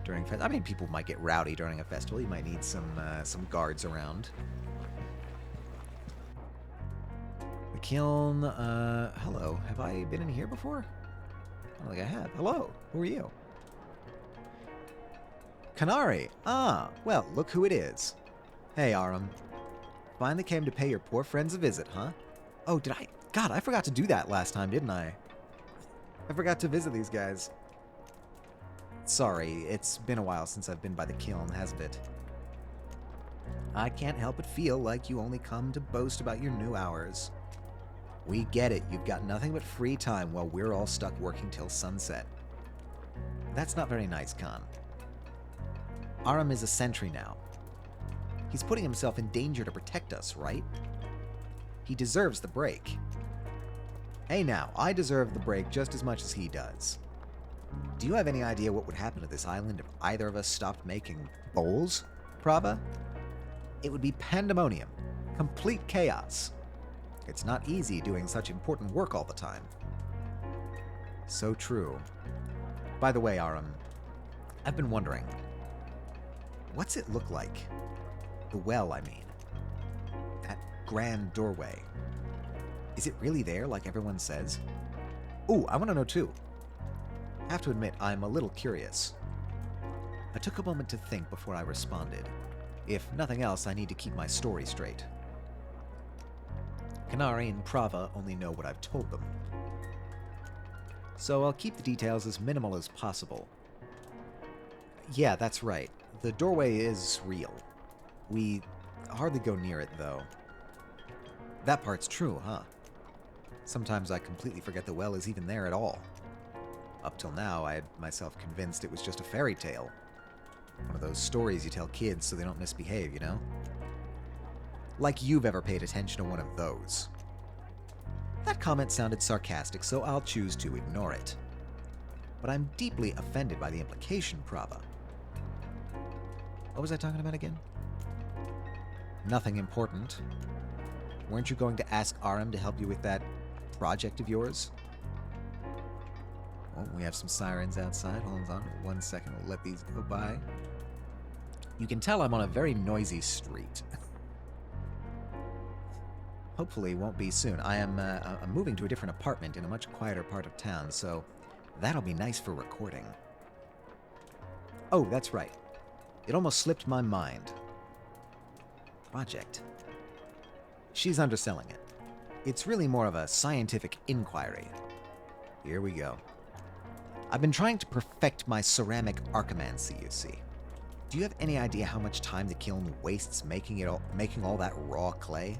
during... I mean, people might get rowdy during a festival. You might need some guards around. The kiln, hello. Have I been in here before? I don't think I have. Hello. Who are you? Canary. Ah, well, look who it is. Hey, Aram. Finally came to pay your poor friends a visit, huh? Oh, did I? God, I forgot to do that last time, didn't I? I forgot to visit these guys. Sorry, it's been a while since I've been by the kiln, hasn't it? I can't help but feel like you only come to boast about your new hours. We get it, you've got nothing but free time while we're all stuck working till sunset. That's not very nice, Khan. Aram is a sentry now. He's putting himself in danger to protect us, right? He deserves the break. Hey now, I deserve the break just as much as he does. Do you have any idea what would happen to this island if either of us stopped making bowls, Prava? It would be pandemonium. Complete chaos. It's not easy doing such important work all the time. So true. By the way, Aram, I've been wondering, what's it look like? The well, I mean. That grand doorway. Is it really there like everyone says? Ooh, I want to know too. I have to admit, I'm a little curious. I took a moment to think before I responded. If nothing else, I need to keep my story straight. Canary and Prava only know what I've told them. So I'll keep the details as minimal as possible. Yeah, that's right. The doorway is real. We hardly go near it, though. That part's true, huh? Sometimes I completely forget the well is even there at all. Up till now, I had myself convinced it was just a fairy tale. One of those stories you tell kids so they don't misbehave, you know? Like you've ever paid attention to one of those. That comment sounded sarcastic, so I'll choose to ignore it. But I'm deeply offended by the implication, Prava. What was I talking about again? Nothing important. Weren't you going to ask Aram to help you with that project of yours? Oh, we have some sirens outside. Hold on 1 second. We'll let these go by. You can tell I'm on a very noisy street. hopefully won't be soon. I'm moving to a different apartment in a much quieter part of town, so that'll be nice for recording. Oh, that's right. It almost slipped my mind. Project. She's underselling it. It's really more of a scientific inquiry. Here we go. I've been trying to perfect my ceramic archimancy, you see. Do you have any idea how much time the kiln wastes making all that raw clay?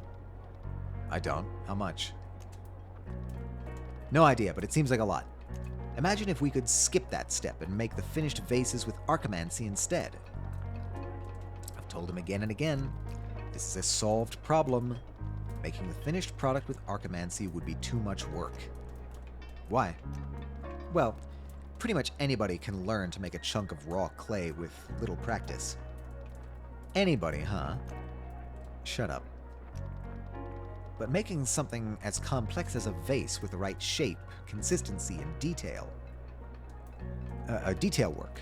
I don't. How much? No idea, but it seems like a lot. Imagine if we could skip that step and make the finished vases with archimancy instead. I've told him again and again, this is a solved problem. Making the finished product with archimancy would be too much work. Why? Well, pretty much anybody can learn to make a chunk of raw clay with little practice. Anybody, huh? Shut up. But making something as complex as a vase with the right shape, consistency, and detail work.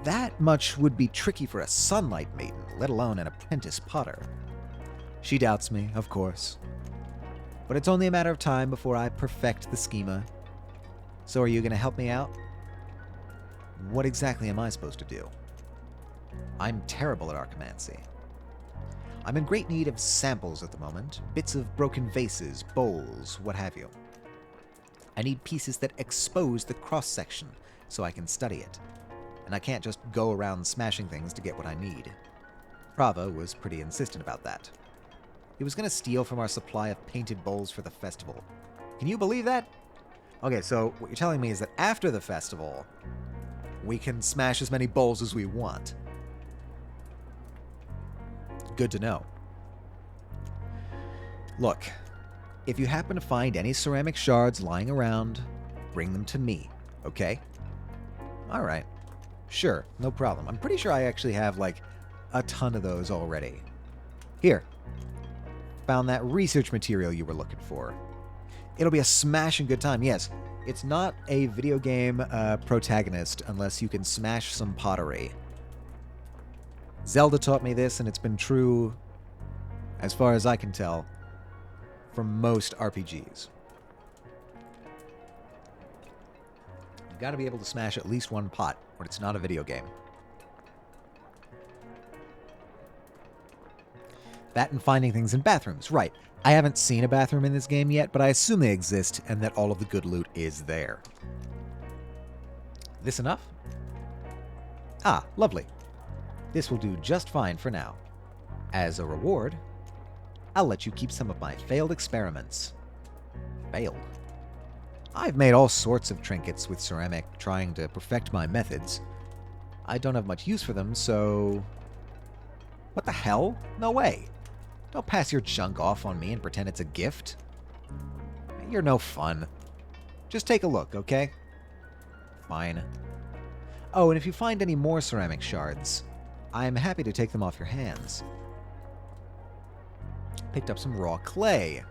That much would be tricky for a sunlight maiden, let alone an apprentice potter. She doubts me, of course. But it's only a matter of time before I perfect the schema. So are you going to help me out? What exactly am I supposed to do? I'm terrible at archimancy. I'm in great need of samples at the moment, bits of broken vases, bowls, what have you. I need pieces that expose the cross-section so I can study it, and I can't just go around smashing things to get what I need. Prava was pretty insistent about that. He was going to steal from our supply of painted bowls for the festival. Can you believe that? Okay, so what you're telling me is that after the festival, we can smash as many bowls as we want. Good to know. Look, if you happen to find any ceramic shards lying around, bring them to me, okay? All right. Sure, no problem. I'm pretty sure I actually have, like, a ton of those already. Here. Found that research material you were looking for. It'll be a smashing good time. Yes, it's not a video game protagonist unless you can smash some pottery. Zelda taught me this, and it's been true, as far as I can tell, for most RPGs. You've got to be able to smash at least one pot, or it's not a video game. That and finding things in bathrooms, right. I haven't seen a bathroom in this game yet, but I assume they exist and that all of the good loot is there. This enough? Ah, lovely. This will do just fine for now. As a reward, I'll let you keep some of my failed experiments. Failed? I've made all sorts of trinkets with ceramic, trying to perfect my methods. I don't have much use for them, so... What the hell? No way. Don't pass your junk off on me and pretend it's a gift. You're no fun. Just take a look, okay? Fine. Oh, and if you find any more ceramic shards, I'm happy to take them off your hands. Picked up some raw clay.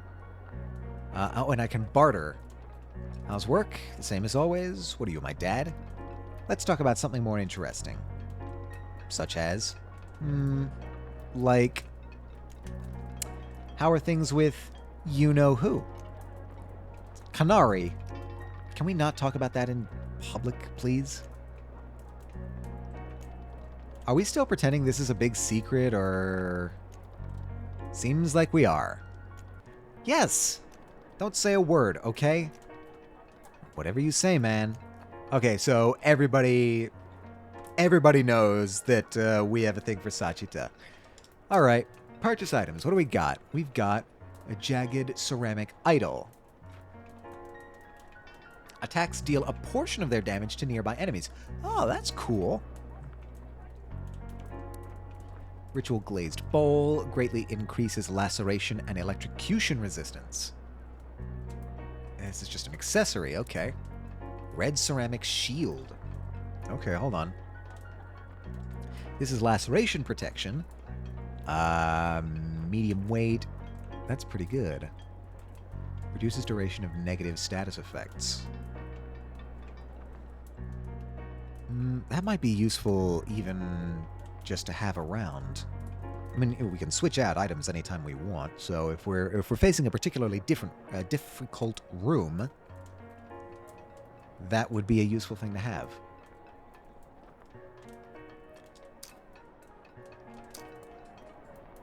Oh, and I can barter. How's work? The same as always? What are you, my dad? Let's talk about something more interesting. Such as... like... How are things with you-know-who? Canary. Can we not talk about that in public, please? Are we still pretending this is a big secret, or... Seems like we are. Yes! Don't say a word, okay? Whatever you say, man. Okay, so everybody knows that we have a thing for Sachita. Alright, purchase items. What do we got? We've got a jagged ceramic idol. Attacks deal a portion of their damage to nearby enemies. Oh, that's cool. Ritual glazed bowl greatly increases laceration and electrocution resistance. This is just an accessory, okay. Red ceramic shield. Okay, hold on. This is laceration protection. Medium weight. That's pretty good. Reduces duration of negative status effects. That might be useful even just to have around. I mean, we can switch out items anytime we want. So if we're facing a particularly difficult room, that would be a useful thing to have.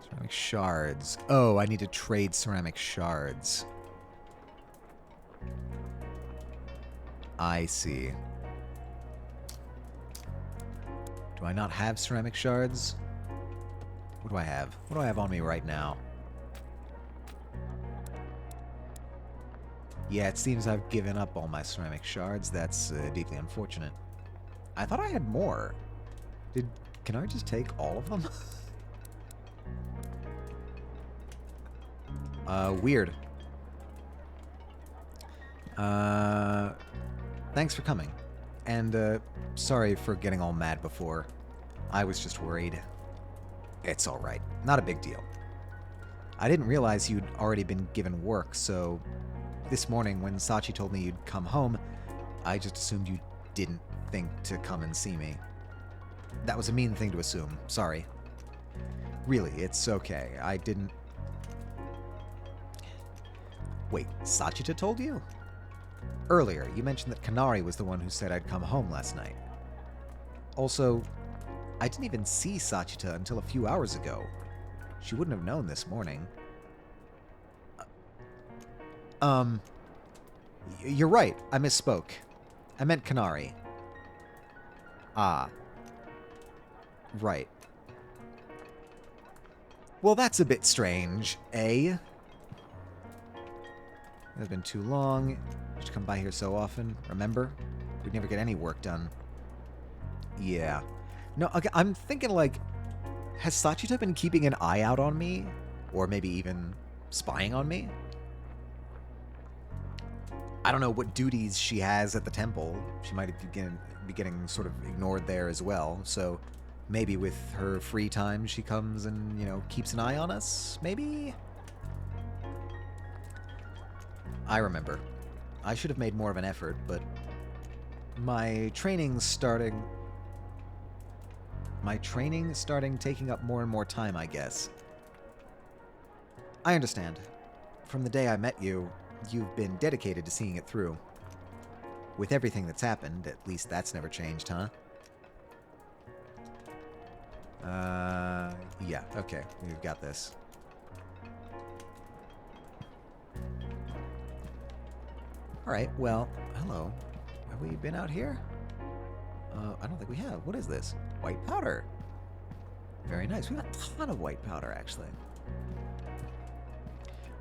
Ceramic shards. Oh, I need to trade ceramic shards. I see. Do I not have ceramic shards? What do I have? What do I have on me right now? Yeah, it seems I've given up all my ceramic shards. That's deeply unfortunate. I thought I had more. Can I just take all of them? Weird. Thanks for coming. And, sorry for getting all mad before. I was just worried. It's alright. Not a big deal. I didn't realize you'd already been given work, so this morning when Sachi told me you'd come home, I just assumed you didn't think to come and see me. That was a mean thing to assume. Sorry. Really, it's okay. I didn't... Wait, Sachita told you? Earlier, you mentioned that Kanari was the one who said I'd come home last night. Also, I didn't even see Sachita until a few hours ago. She wouldn't have known this morning. You're right. I misspoke. I meant Kanari. Ah. Right. Well, that's a bit strange, eh? It's been too long. You used to come by here so often, remember? We'd never get any work done. Yeah. No, okay, I'm thinking, like, has Sachita been keeping an eye out on me? Or maybe even spying on me? I don't know what duties she has at the temple. She might be getting sort of ignored there as well, so maybe with her free time she comes and, you know, keeps an eye on us, maybe? I remember. I should have made more of an effort, but my training's starting taking up more and more time, I guess. I understand. From the day I met you, you've been dedicated to seeing it through. With everything that's happened, at least that's never changed, huh? Yeah, okay, we've got this. Alright, well, hello. Have we been out here? I don't think we have. What is this? White powder. Very nice. We have a ton of white powder, actually.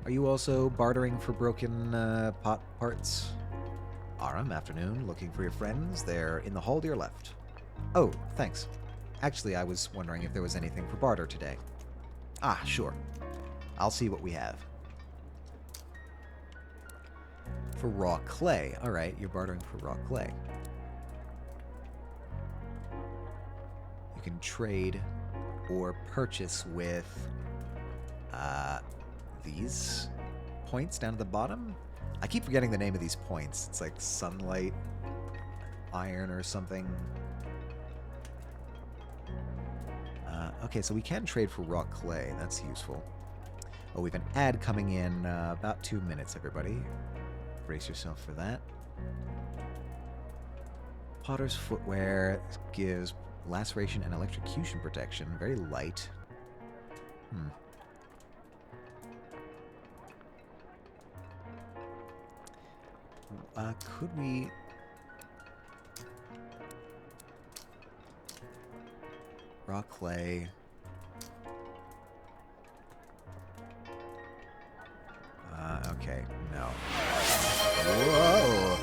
Are you also bartering for broken pot parts? Aram, afternoon. Looking for your friends. They're in the hall to your left. Oh, thanks. Actually, I was wondering if there was anything for barter today. Ah, sure. I'll see what we have. For raw clay. Alright, you're bartering for raw clay. You can trade or purchase with these points down at the bottom. I keep forgetting the name of these points. It's like sunlight, iron, or something. Okay, so we can trade for raw clay. That's useful. Oh, we have an ad coming in about 2 minutes, everybody. Brace yourself for that. Potter's footwear gives laceration and electrocution protection. Very light. Could we... Raw clay. Okay, no. Whoa!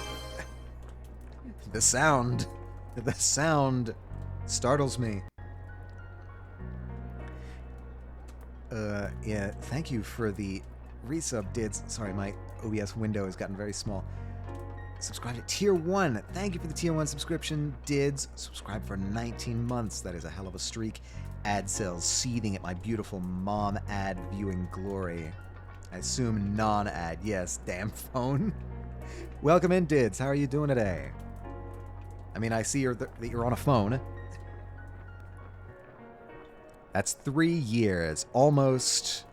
The sound startles me. Yeah, thank you for the resub, Dids. Sorry, my OBS window has gotten very small. Subscribe to Tier 1. Thank you for the Tier 1 subscription, Dids. Subscribe for 19 months. That is a hell of a streak. Ad cells seething at my beautiful mom ad viewing glory. I assume non-ad. Yes, damn phone. Welcome in, Dids. How are you doing today? I mean, I see that you're on a phone. That's 3 years. Almost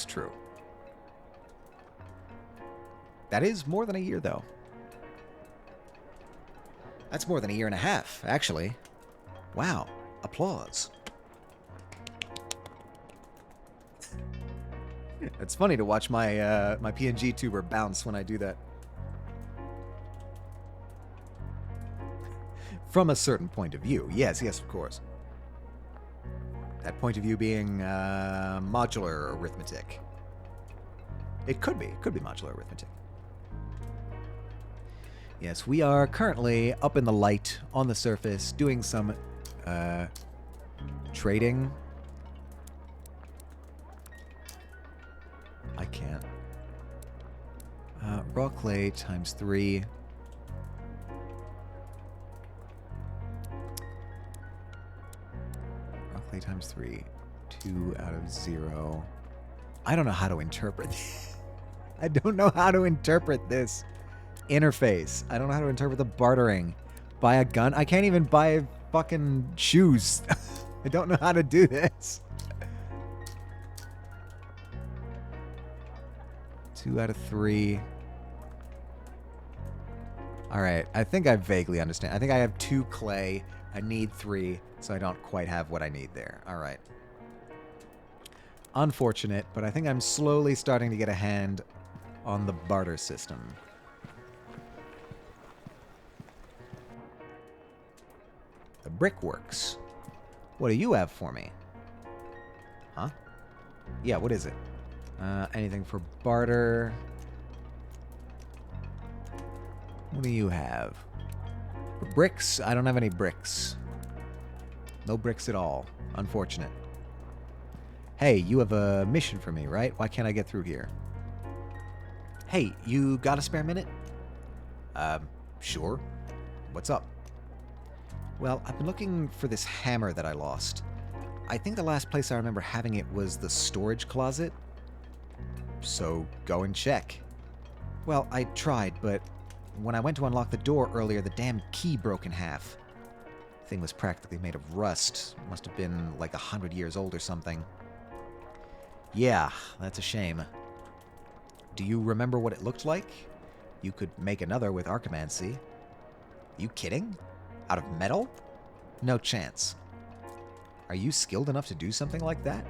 true. That is more than a year, though. That's more than a year and a half, actually. Wow. Applause. It's funny to watch my my PNG tuber bounce when I do that. From a certain point of view. Yes, of course. That point of view being modular arithmetic. It could be modular arithmetic. Yes, we are currently up in the light on the surface doing some trading. I can't. Raw clay times 3. Raw clay times 3. 2 out of 0. I don't know how to interpret this. I don't know how to interpret this interface. I don't know how to interpret the bartering. Buy a gun? I can't even buy fucking shoes. I don't know how to do this. 2 out of 3. Alright, I think I vaguely understand. I think I have 2 clay. I need 3, so I don't quite have what I need there. Alright. Unfortunate, but I think I'm slowly starting to get a hand on the barter system. The brickworks. What do you have for me? Huh? Yeah, what is it? Anything for barter? What do you have? For bricks? I don't have any bricks. No bricks at all. Unfortunate. Hey, you have a mission for me, right? Why can't I get through here? Hey, you got a spare minute? Sure. What's up? Well, I've been looking for this hammer that I lost. I think the last place I remember having it was the storage closet. So, go and check. Well, I tried, but when I went to unlock the door earlier, the damn key broke in half. The thing was practically made of rust. Must have been like 100 years old or something. Yeah, that's a shame. Do you remember what it looked like? You could make another with archimancy. You kidding? Out of metal? No chance. Are you skilled enough to do something like that?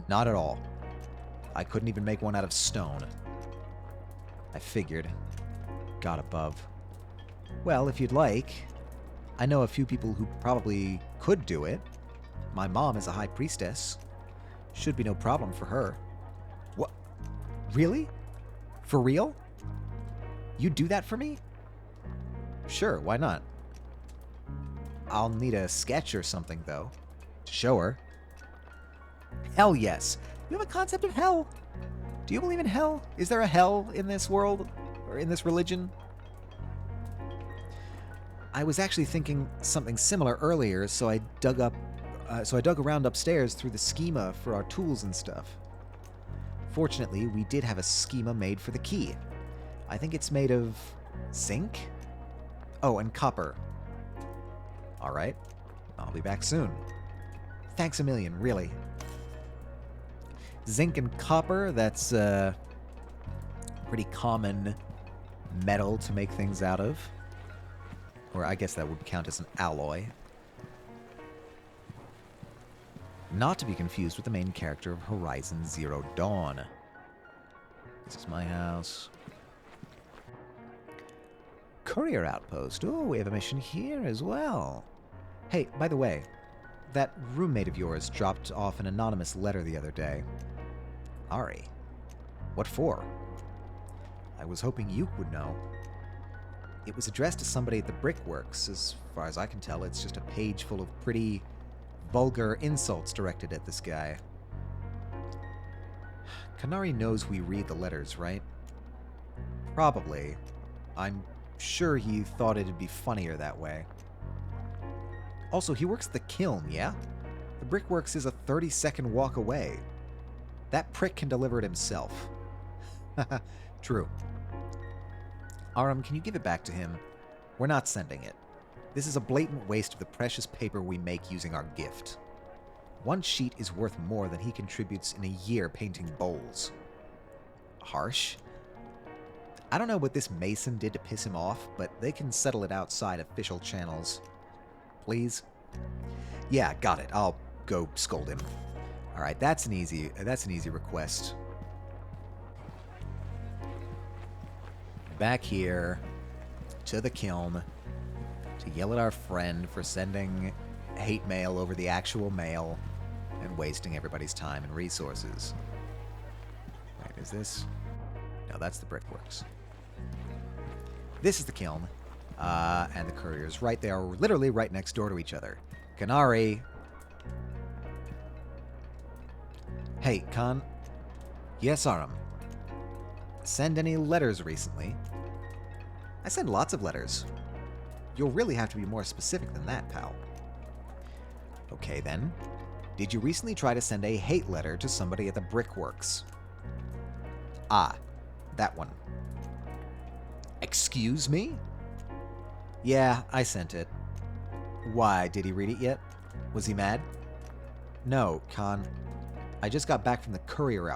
Not at all. I couldn't even make one out of stone. I figured. God above. Well, if you'd like, I know a few people who probably could do it. My mom is a high priestess. Should be no problem for her. What? Really? For real? You'd do that for me? Sure, why not? I'll need a sketch or something, though, to show her. Hell yes. You have a concept of hell? Do you believe in hell? Is there a hell in this world? Or in this religion? I was actually thinking something similar earlier, so I dug around upstairs through the schema for our tools and stuff. Fortunately, we did have a schema made for the key. I think it's made of zinc? Oh, and copper. Alright. I'll be back soon. Thanks a million, really. Zinc and copper, that's a pretty common metal to make things out of. Or I guess that would count as an alloy. Not to be confused with the main character of Horizon Zero Dawn. This is my house. Courier outpost. Oh, we have a mission here as well. Hey, by the way, that roommate of yours dropped off an anonymous letter the other day. Ari. What for? I was hoping you would know. It was addressed to somebody at the Brickworks. As far as I can tell, it's just a page full of pretty vulgar insults directed at this guy. Kanari knows we read the letters, right? Probably. I'm sure he thought it'd be funnier that way. Also, he works at the kiln, yeah? The Brickworks is a 30-second walk away. That prick can deliver it himself. True. Aram, can you give it back to him? We're not sending it. This is a blatant waste of the precious paper we make using our gift. One sheet is worth more than he contributes in a year painting bowls. Harsh? I don't know what this mason did to piss him off, but they can settle it outside official channels. Please? Yeah, got it. I'll go scold him. Alright, that's an easy request. Back here to the kiln to yell at our friend for sending hate mail over the actual mail and wasting everybody's time and resources. Wait, is this? No, that's the brickworks. This is the kiln, and the couriers. Right, they are literally right next door to each other. Canary. Hey, Khan. Yes, Aram. Send any letters recently? I send lots of letters. You'll really have to be more specific than that, pal. Okay, then. Did you recently try to send a hate letter to somebody at the brickworks? Ah, that one. Excuse me? Yeah, I sent it. Why, did he read it yet? Was he mad? No, Khan. I just got back from the courier out.